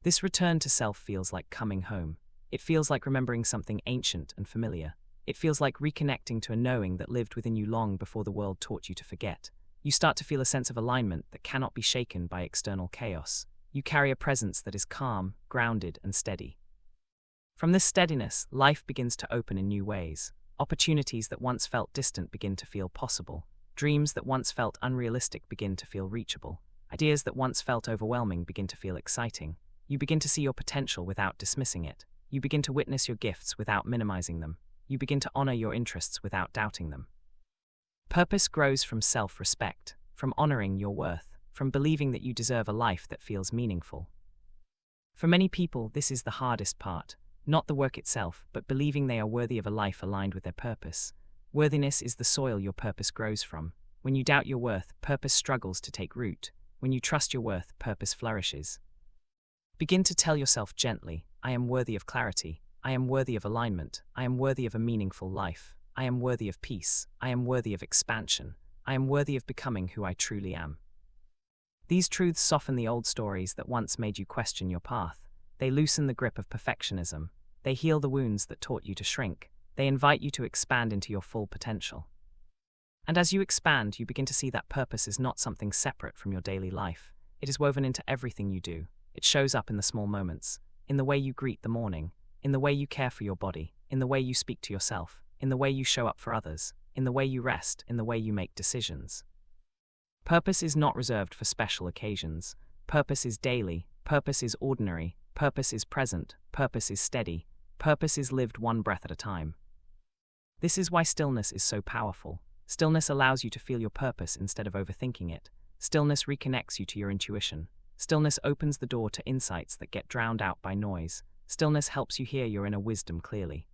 This return to self feels like coming home. It feels like remembering something ancient and familiar. It feels like reconnecting to a knowing that lived within you long before the world taught you to forget. You start to feel a sense of alignment that cannot be shaken by external chaos. You carry a presence that is calm, grounded, and steady. From this steadiness, life begins to open in new ways. Opportunities that once felt distant begin to feel possible. Dreams that once felt unrealistic begin to feel reachable. Ideas that once felt overwhelming begin to feel exciting. You begin to see your potential without dismissing it. You begin to witness your gifts without minimizing them. You begin to honor your interests without doubting them. Purpose grows from self-respect, from honoring your worth, from believing that you deserve a life that feels meaningful. For many people, this is the hardest part, not the work itself, but believing they are worthy of a life aligned with their purpose. Worthiness is the soil your purpose grows from. When you doubt your worth, purpose struggles to take root. When you trust your worth, purpose flourishes. Begin to tell yourself gently, I am worthy of clarity, I am worthy of alignment, I am worthy of a meaningful life, I am worthy of peace, I am worthy of expansion, I am worthy of becoming who I truly am. These truths soften the old stories that once made you question your path. They loosen the grip of perfectionism. They heal the wounds that taught you to shrink. They invite you to expand into your full potential. And as you expand, you begin to see that purpose is not something separate from your daily life. It is woven into everything you do. It shows up in the small moments, in the way you greet the morning, in the way you care for your body, in the way you speak to yourself, in the way you show up for others, in the way you rest, in the way you make decisions. Purpose is not reserved for special occasions. Purpose is daily. Purpose is ordinary. Purpose is present. Purpose is steady. Purpose is lived one breath at a time. This is why stillness is so powerful. Stillness allows you to feel your purpose instead of overthinking it. Stillness reconnects you to your intuition. Stillness opens the door to insights that get drowned out by noise. Stillness helps you hear your inner wisdom clearly.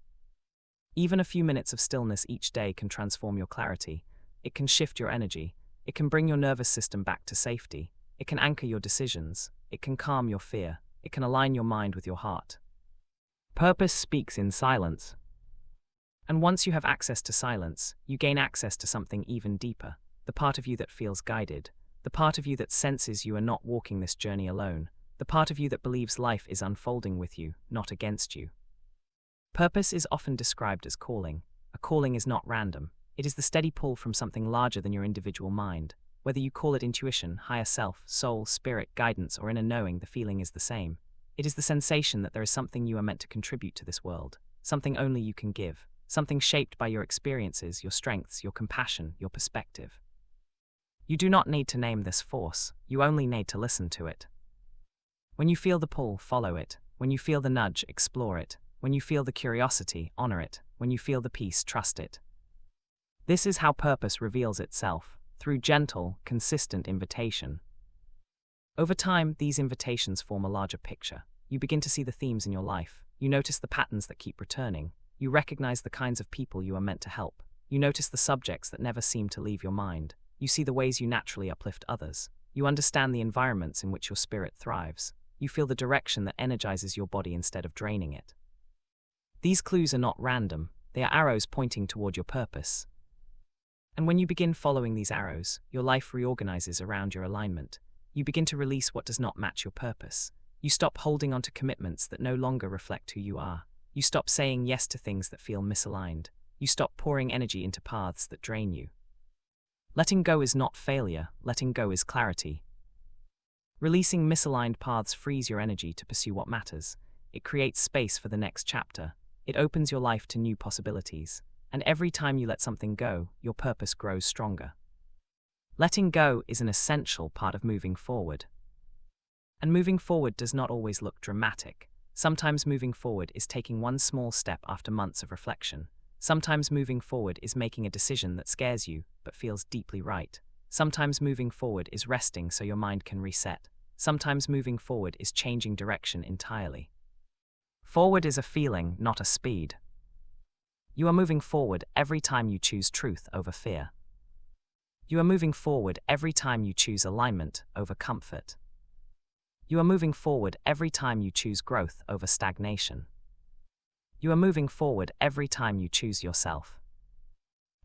Even a few minutes of stillness each day can transform your clarity. It can shift your energy. It can bring your nervous system back to safety. It can anchor your decisions. It can calm your fear. It can align your mind with your heart. Purpose speaks in silence. And once you have access to silence, you gain access to something even deeper, the part of you that feels guided, the part of you that senses you are not walking this journey alone, the part of you that believes life is unfolding with you, not against you. Purpose is often described as calling. A calling is not random. It is the steady pull from something larger than your individual mind. Whether you call it intuition, higher self, soul, spirit, guidance, or inner knowing, the feeling is the same. It is the sensation that there is something you are meant to contribute to this world, something only you can give, something shaped by your experiences, your strengths, your compassion, your perspective. You do not need to name this force, you only need to listen to it. When you feel the pull, follow it. When you feel the nudge, explore it. When you feel the curiosity, honor it. When you feel the peace, trust it. This is how purpose reveals itself, through gentle, consistent invitation. Over time, these invitations form a larger picture. You begin to see the themes in your life. You notice the patterns that keep returning. You recognize the kinds of people you are meant to help. You notice the subjects that never seem to leave your mind. You see the ways you naturally uplift others. You understand the environments in which your spirit thrives. You feel the direction that energizes your body instead of draining it. These clues are not random. They are arrows pointing toward your purpose. And when you begin following these arrows, your life reorganizes around your alignment. You begin to release what does not match your purpose. You stop holding on to commitments that no longer reflect who you are. You stop saying yes to things that feel misaligned. You stop pouring energy into paths that drain you. Letting go is not failure. Letting go is clarity. Releasing misaligned paths frees your energy to pursue what matters. It creates space for the next chapter. It opens your life to new possibilities. And every time you let something go, your purpose grows stronger. Letting go is an essential part of moving forward. And moving forward does not always look dramatic. Sometimes moving forward is taking one small step after months of reflection. Sometimes moving forward is making a decision that scares you, but feels deeply right. Sometimes moving forward is resting so your mind can reset. Sometimes moving forward is changing direction entirely. Forward is a feeling, not a speed. You are moving forward every time you choose truth over fear. You are moving forward every time you choose alignment over comfort. You are moving forward every time you choose growth over stagnation. You are moving forward every time you choose yourself.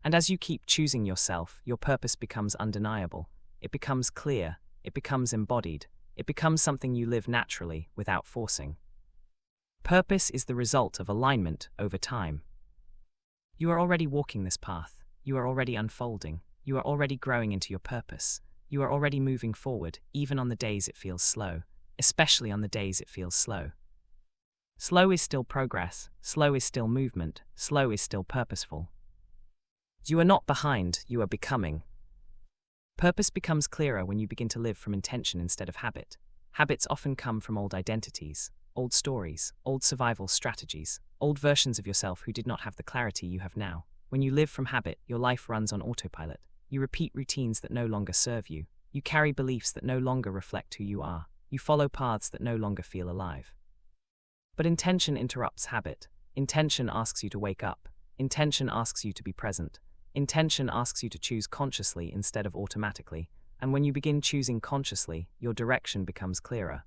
And as you keep choosing yourself, your purpose becomes undeniable. It becomes clear. It becomes embodied. It becomes something you live naturally, without forcing. Purpose is the result of alignment over time. You are already walking this path. You are already unfolding. You are already growing into your purpose. You are already moving forward, even on the days it feels slow, especially on the days it feels slow. Slow is still progress. Slow is still movement. Slow is still purposeful. You are not behind, you are becoming. Purpose becomes clearer when you begin to live from intention instead of habit. Habits often come from old identities, old stories, old survival strategies, old versions of yourself who did not have the clarity you have now. When you live from habit, your life runs on autopilot. You repeat routines that no longer serve you. You carry beliefs that no longer reflect who you are. You follow paths that no longer feel alive. But intention interrupts habit. Intention asks you to wake up. Intention asks you to be present. Intention asks you to choose consciously instead of automatically. And when you begin choosing consciously, your direction becomes clearer.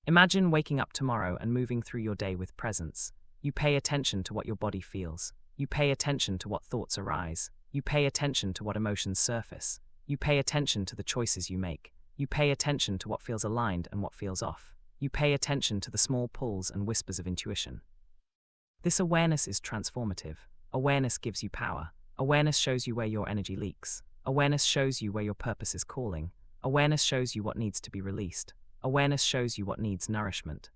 Imagine waking up tomorrow and moving through your day with presence. You pay attention to what your body feels. You pay attention to what thoughts arise. You pay attention to what emotions surface. You pay attention to the choices you make. You pay attention to what feels aligned and what feels off. You pay attention to the small pulls and whispers of intuition. This awareness is transformative. Awareness gives you power. Awareness shows you where your energy leaks. Awareness shows you where your purpose is calling. Awareness shows you what needs to be released. Awareness shows you what needs nourishment.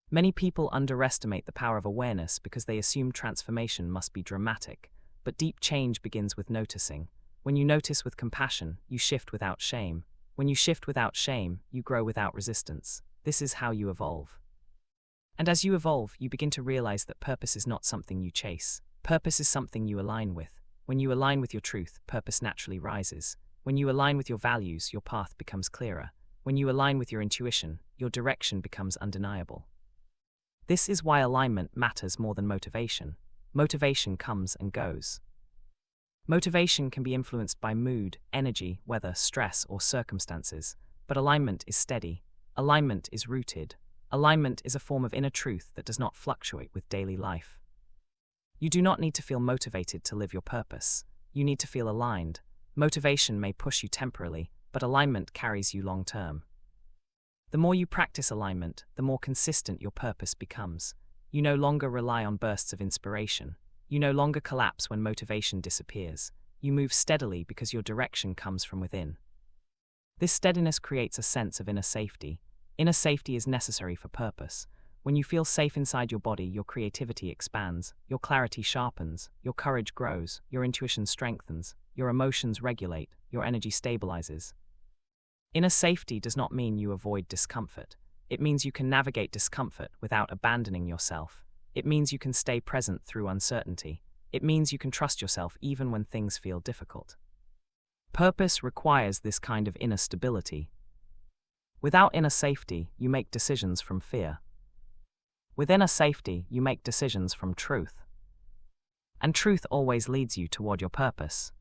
Many people underestimate the power of awareness because they assume transformation must be dramatic, but deep change begins with noticing. When you notice with compassion, you shift without shame. When you shift without shame, you grow without resistance. This is how you evolve. And as you evolve, you begin to realize that purpose is not something you chase. Purpose is something you align with. When you align with your truth, purpose naturally rises. When you align with your values, your path becomes clearer. When you align with your intuition, your direction becomes undeniable. This is why alignment matters more than motivation. Motivation comes and goes. Motivation can be influenced by mood, energy, weather, stress, or circumstances, but alignment is steady. Alignment is rooted. Alignment is a form of inner truth that does not fluctuate with daily life. You do not need to feel motivated to live your purpose. You need to feel aligned. Motivation may push you temporarily, but alignment carries you long-term. The more you practice alignment, the more consistent your purpose becomes. You no longer rely on bursts of inspiration. You no longer collapse when motivation disappears. You move steadily because your direction comes from within. This steadiness creates a sense of inner safety. Inner safety is necessary for purpose. When you feel safe inside your body, your creativity expands, your clarity sharpens, your courage grows, your intuition strengthens, your emotions regulate, your energy stabilizes. Inner safety does not mean you avoid discomfort. It means you can navigate discomfort without abandoning yourself. It means you can stay present through uncertainty. It means you can trust yourself even when things feel difficult. Purpose requires this kind of inner stability. Without inner safety, you make decisions from fear. With inner safety, you make decisions from truth. And truth always leads you toward your purpose.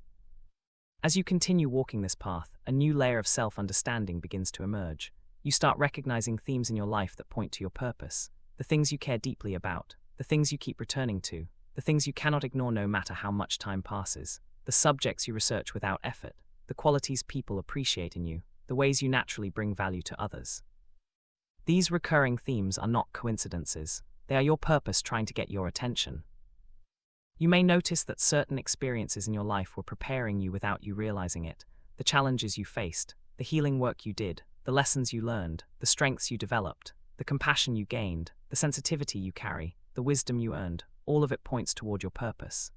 As you continue walking this path, a new layer of self-understanding begins to emerge. You start recognizing themes in your life that point to your purpose, the things you care deeply about, the things you keep returning to, the things you cannot ignore no matter how much time passes, the subjects you research without effort, the qualities people appreciate in you, the ways you naturally bring value to others. These recurring themes are not coincidences. They are your purpose trying to get your attention. You may notice that certain experiences in your life were preparing you without you realizing it. The challenges you faced, the healing work you did, the lessons you learned, the strengths you developed, the compassion you gained, the sensitivity you carry, the wisdom you earned, all of it points toward your purpose.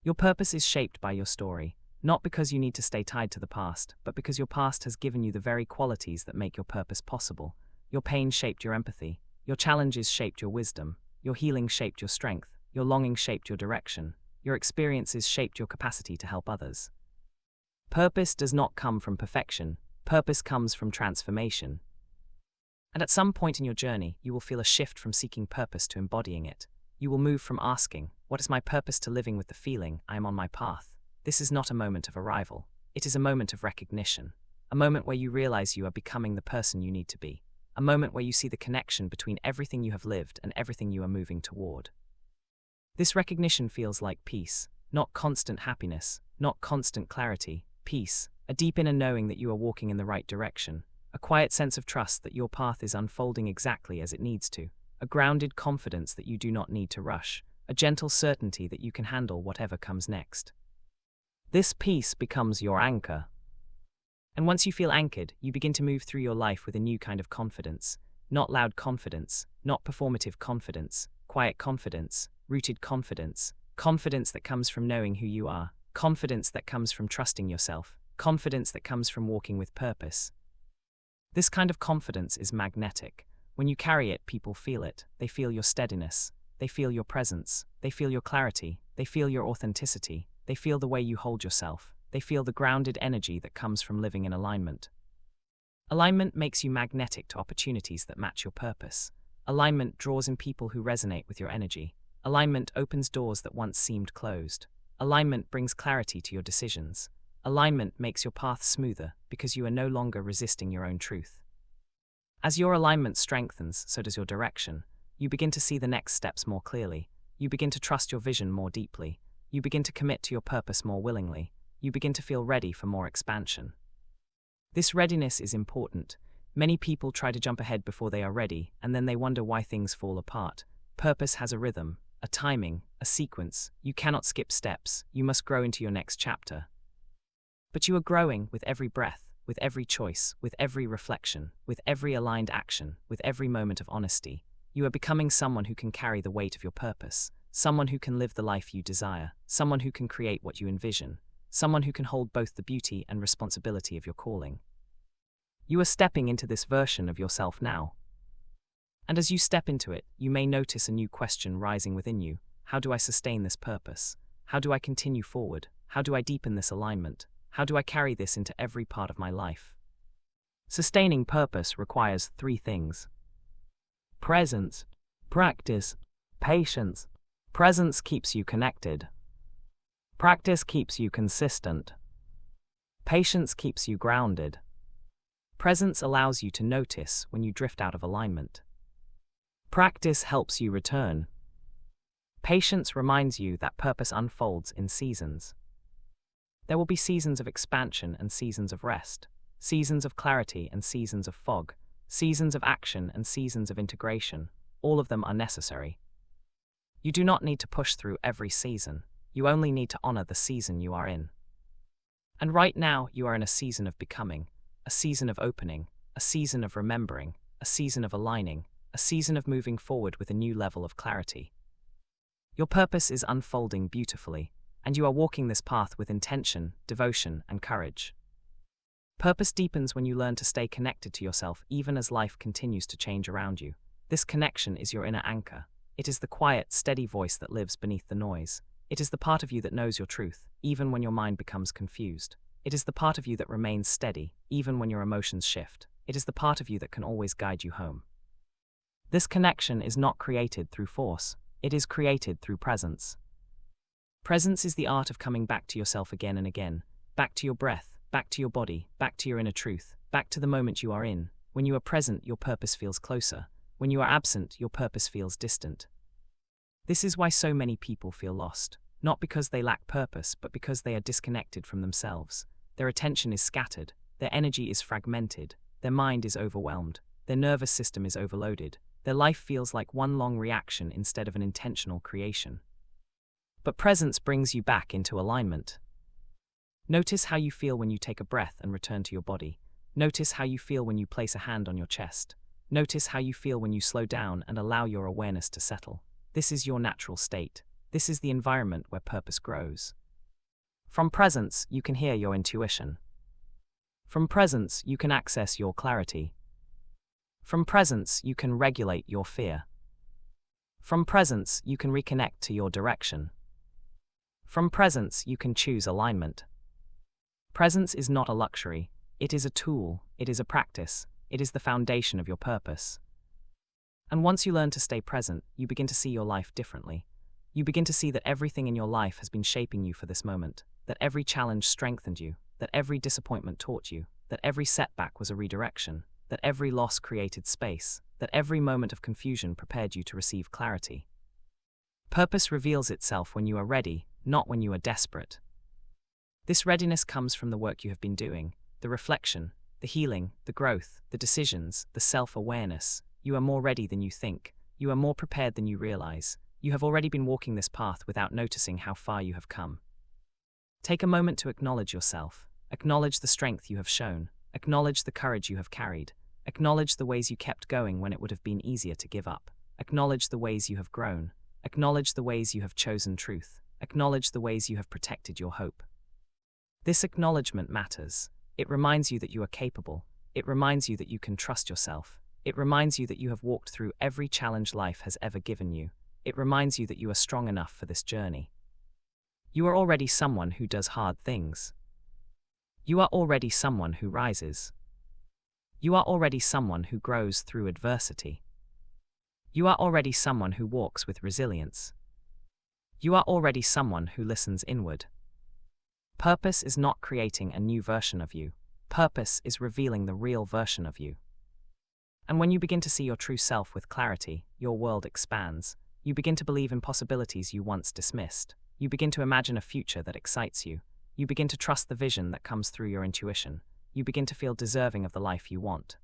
Your purpose is shaped by your story, not because you need to stay tied to the past, but because your past has given you the very qualities that make your purpose possible. Your pain shaped your empathy, your challenges shaped your wisdom, your healing shaped your strength, your longing shaped your direction, your experiences shaped your capacity to help others. Purpose does not come from perfection, purpose comes from transformation. And at some point in your journey, you will feel a shift from seeking purpose to embodying it. You will move from asking, "What is my purpose?" to living with the feeling, "I am on my path." This is not a moment of arrival. It is a moment of recognition. A moment where you realize you are becoming the person you need to be. A moment where you see the connection between everything you have lived and everything you are moving toward. This recognition feels like peace, not constant happiness, not constant clarity, peace, a deep inner knowing that you are walking in the right direction, a quiet sense of trust that your path is unfolding exactly as it needs to, a grounded confidence that you do not need to rush, a gentle certainty that you can handle whatever comes next. This peace becomes your anchor. And once you feel anchored, you begin to move through your life with a new kind of confidence, not loud confidence, not performative confidence, quiet confidence, rooted confidence, confidence that comes from knowing who you are, confidence that comes from trusting yourself, confidence that comes from walking with purpose. This kind of confidence is magnetic. When you carry it, people feel it. They feel your steadiness. They feel your presence. They feel your clarity. They feel your authenticity. They feel the way you hold yourself. They feel the grounded energy that comes from living in alignment. Alignment makes you magnetic to opportunities that match your purpose. Alignment draws in people who resonate with your energy. Alignment opens doors that once seemed closed. Alignment brings clarity to your decisions. Alignment makes your path smoother because you are no longer resisting your own truth. As your alignment strengthens, so does your direction. You begin to see the next steps more clearly. You begin to trust your vision more deeply. You begin to commit to your purpose more willingly. You begin to feel ready for more expansion. This readiness is important. Many people try to jump ahead before they are ready, and then they wonder why things fall apart. Purpose has a rhythm, a timing, a sequence. You cannot skip steps. You must grow into your next chapter. But you are growing with every breath, with every choice, with every reflection, with every aligned action, with every moment of honesty. You are becoming someone who can carry the weight of your purpose, someone who can live the life you desire, someone who can create what you envision, someone who can hold both the beauty and responsibility of your calling. You are stepping into this version of yourself now. And as you step into it, you may notice a new question rising within you. How do I sustain this purpose? How do I continue forward? How do I deepen this alignment? How do I carry this into every part of my life? Sustaining purpose requires 3 things: presence, practice, patience. Presence keeps you connected. Practice keeps you consistent. Patience keeps you grounded. Presence allows you to notice when you drift out of alignment. Practice helps you return. Patience reminds you that purpose unfolds in seasons. There will be seasons of expansion and seasons of rest, seasons of clarity and seasons of fog, seasons of action and seasons of integration. All of them are necessary. You do not need to push through every season. You only need to honor the season you are in. And right now, you are in a season of becoming, a season of opening, a season of remembering, a season of aligning, a season of moving forward with a new level of clarity. Your purpose is unfolding beautifully, and you are walking this path with intention, devotion, and courage. Purpose deepens when you learn to stay connected to yourself even as life continues to change around you. This connection is your inner anchor. It is the quiet, steady voice that lives beneath the noise. It is the part of you that knows your truth, even when your mind becomes confused. It is the part of you that remains steady, even when your emotions shift. It is the part of you that can always guide you home. This connection is not created through force. It is created through presence. Presence is the art of coming back to yourself again and again, back to your breath, back to your body, back to your inner truth, back to the moment you are in. When you are present, your purpose feels closer. When you are absent, your purpose feels distant. This is why so many people feel lost, not because they lack purpose, but because they are disconnected from themselves. Their attention is scattered, their energy is fragmented, their mind is overwhelmed, their nervous system is overloaded, their life feels like one long reaction instead of an intentional creation. But presence brings you back into alignment. Notice how you feel when you take a breath and return to your body. Notice how you feel when you place a hand on your chest. Notice how you feel when you slow down and allow your awareness to settle. This is your natural state. This is the environment where purpose grows. From presence, you can hear your intuition. From presence, you can access your clarity. From presence, you can regulate your fear. From presence, you can reconnect to your direction. From presence, you can choose alignment. Presence is not a luxury. It is a tool. It is a practice. It is the foundation of your purpose. And once you learn to stay present, you begin to see your life differently. You begin to see that everything in your life has been shaping you for this moment, that every challenge strengthened you, that every disappointment taught you, that every setback was a redirection, that every loss created space, that every moment of confusion prepared you to receive clarity. Purpose reveals itself when you are ready, not when you are desperate. This readiness comes from the work you have been doing, the reflection, the healing, the growth, the decisions, the self-awareness. You are more ready than you think. You are more prepared than you realize. You have already been walking this path without noticing how far you have come. Take a moment to acknowledge yourself. Acknowledge the strength you have shown. Acknowledge the courage you have carried. Acknowledge the ways you kept going when it would have been easier to give up. Acknowledge the ways you have grown. Acknowledge the ways you have chosen truth. Acknowledge the ways you have protected your hope. This acknowledgement matters. It reminds you that you are capable. It reminds you that you can trust yourself. It reminds you that you have walked through every challenge life has ever given you. It reminds you that you are strong enough for this journey. You are already someone who does hard things. You are already someone who rises. You are already someone who grows through adversity. You are already someone who walks with resilience. You are already someone who listens inward. Purpose is not creating a new version of you. Purpose is revealing the real version of you. And when you begin to see your true self with clarity, your world expands. You begin to believe in possibilities you once dismissed. You begin to imagine a future that excites you. You begin to trust the vision that comes through your intuition. You begin to feel deserving of the life you want.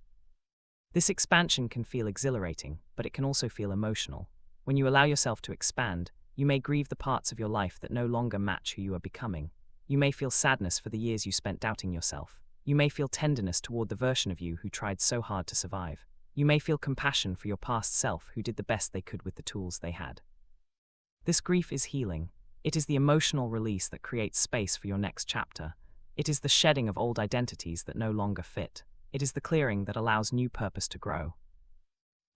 This expansion can feel exhilarating, but it can also feel emotional. When you allow yourself to expand, you may grieve the parts of your life that no longer match who you are becoming. You may feel sadness for the years you spent doubting yourself. You may feel tenderness toward the version of you who tried so hard to survive. You may feel compassion for your past self who did the best they could with the tools they had. This grief is healing. It is the emotional release that creates space for your next chapter. It is the shedding of old identities that no longer fit. It is the clearing that allows new purpose to grow.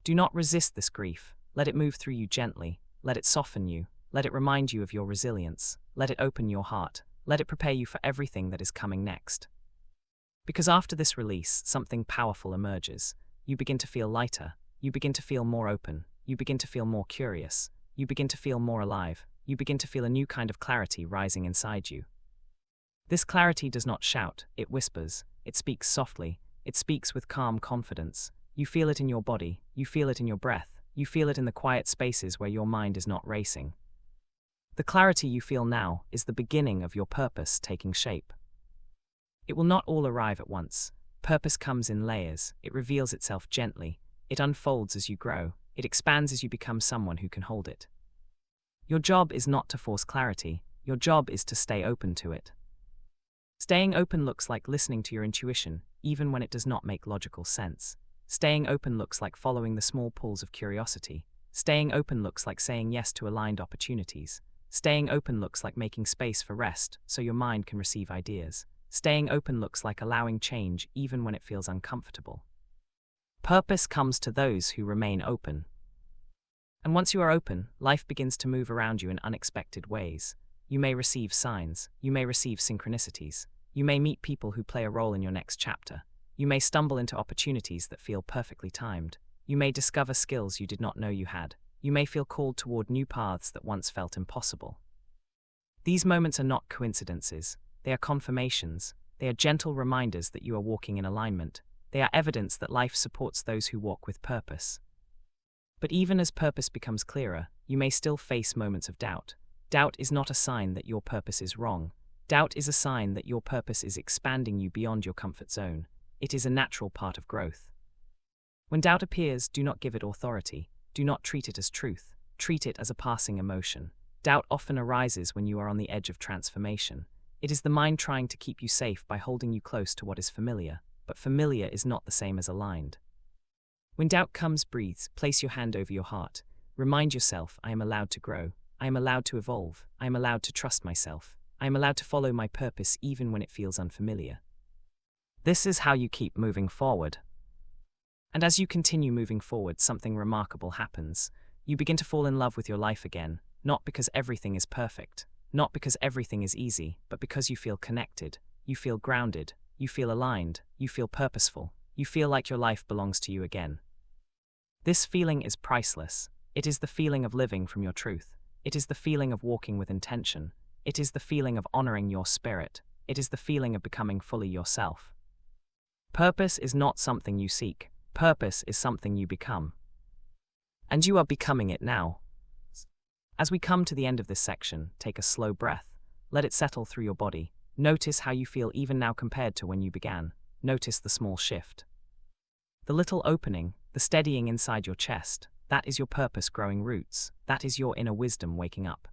Do not resist this grief. Let it move through you gently. Let it soften you. Let it remind you of your resilience. Let it open your heart. Let it prepare you for everything that is coming next. Because after this release, something powerful emerges. You begin to feel lighter. You begin to feel more open. You begin to feel more curious. You begin to feel more alive. You begin to feel a new kind of clarity rising inside you. This clarity does not shout, it whispers, it speaks softly, it speaks with calm confidence. You feel it in your body, you feel it in your breath, you feel it in the quiet spaces where your mind is not racing. The clarity you feel now is the beginning of your purpose taking shape. It will not all arrive at once. Purpose comes in layers, it reveals itself gently, it unfolds as you grow, it expands as you become someone who can hold it. Your job is not to force clarity, your job is to stay open to it. Staying open looks like listening to your intuition, even when it does not make logical sense. Staying open looks like following the small pulls of curiosity. Staying open looks like saying yes to aligned opportunities. Staying open looks like making space for rest so your mind can receive ideas. Staying open looks like allowing change even when it feels uncomfortable. Purpose comes to those who remain open. And once you are open, life begins to move around you in unexpected ways. You may receive signs, you may receive synchronicities, you may meet people who play a role in your next chapter. You may stumble into opportunities that feel perfectly timed. You may discover skills you did not know you had. You may feel called toward new paths that once felt impossible. These moments are not coincidences. They are confirmations. They are gentle reminders that you are walking in alignment. They are evidence that life supports those who walk with purpose. But even as purpose becomes clearer, you may still face moments of doubt. Doubt is not a sign that your purpose is wrong. Doubt is a sign that your purpose is expanding you beyond your comfort zone. It is a natural part of growth. When doubt appears, do not give it authority. Do not treat it as truth. Treat it as a passing emotion. Doubt often arises when you are on the edge of transformation. It is the mind trying to keep you safe by holding you close to what is familiar, but familiar is not the same as aligned. When doubt comes, breathe, place your hand over your heart. Remind yourself, I am allowed to grow. I am allowed to evolve. I am allowed to trust myself. I am allowed to follow my purpose even when it feels unfamiliar. This is how you keep moving forward. And as you continue moving forward, something remarkable happens. You begin to fall in love with your life again, not because everything is perfect, not because everything is easy, but because you feel connected, you feel grounded, you feel aligned, you feel purposeful, you feel like your life belongs to you again. This feeling is priceless. It is the feeling of living from your truth. It is the feeling of walking with intention. It is the feeling of honoring your spirit. It is the feeling of becoming fully yourself. Purpose is not something you seek. Purpose is something you become. And you are becoming it now. As we come to the end of this section, take a slow breath. Let it settle through your body. Notice how you feel even now compared to when you began. Notice the small shift. The little opening, the steadying inside your chest, that is your purpose growing roots. That is your inner wisdom waking up.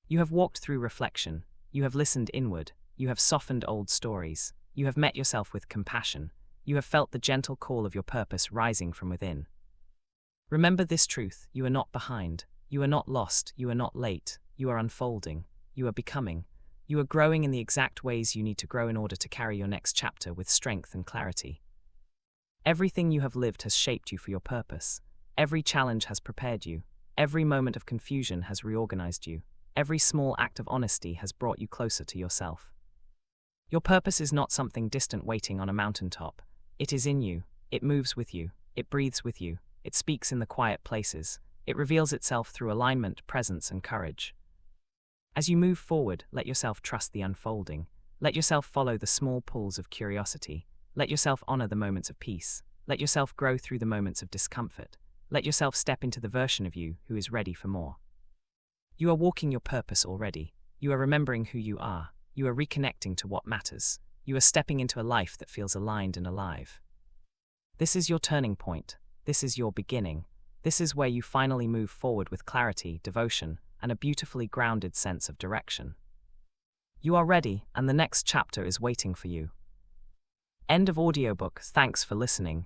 You have walked through reflection. You have listened inward. You have softened old stories. You have met yourself with compassion. You have felt the gentle call of your purpose rising from within. Remember this truth, you are not behind. You are not lost. You are not late. You are unfolding. You are becoming. You are growing in the exact ways you need to grow in order to carry your next chapter with strength and clarity. Everything you have lived has shaped you for your purpose. Every challenge has prepared you. Every moment of confusion has reorganized you. Every small act of honesty has brought you closer to yourself. Your purpose is not something distant waiting on a mountaintop. It is in you. It moves with you. It breathes with you. It speaks in the quiet places. It reveals itself through alignment, presence, and courage. As you move forward, let yourself trust the unfolding. Let yourself follow the small pulls of curiosity. Let yourself honor the moments of peace. Let yourself grow through the moments of discomfort. Let yourself step into the version of you who is ready for more. You are walking your purpose already. You are remembering who you are. You are reconnecting to what matters. You are stepping into a life that feels aligned and alive. This is your turning point. This is your beginning. This is where you finally move forward with clarity, devotion, and a beautifully grounded sense of direction. You are ready, and the next chapter is waiting for you. End of audiobook. Thanks for listening.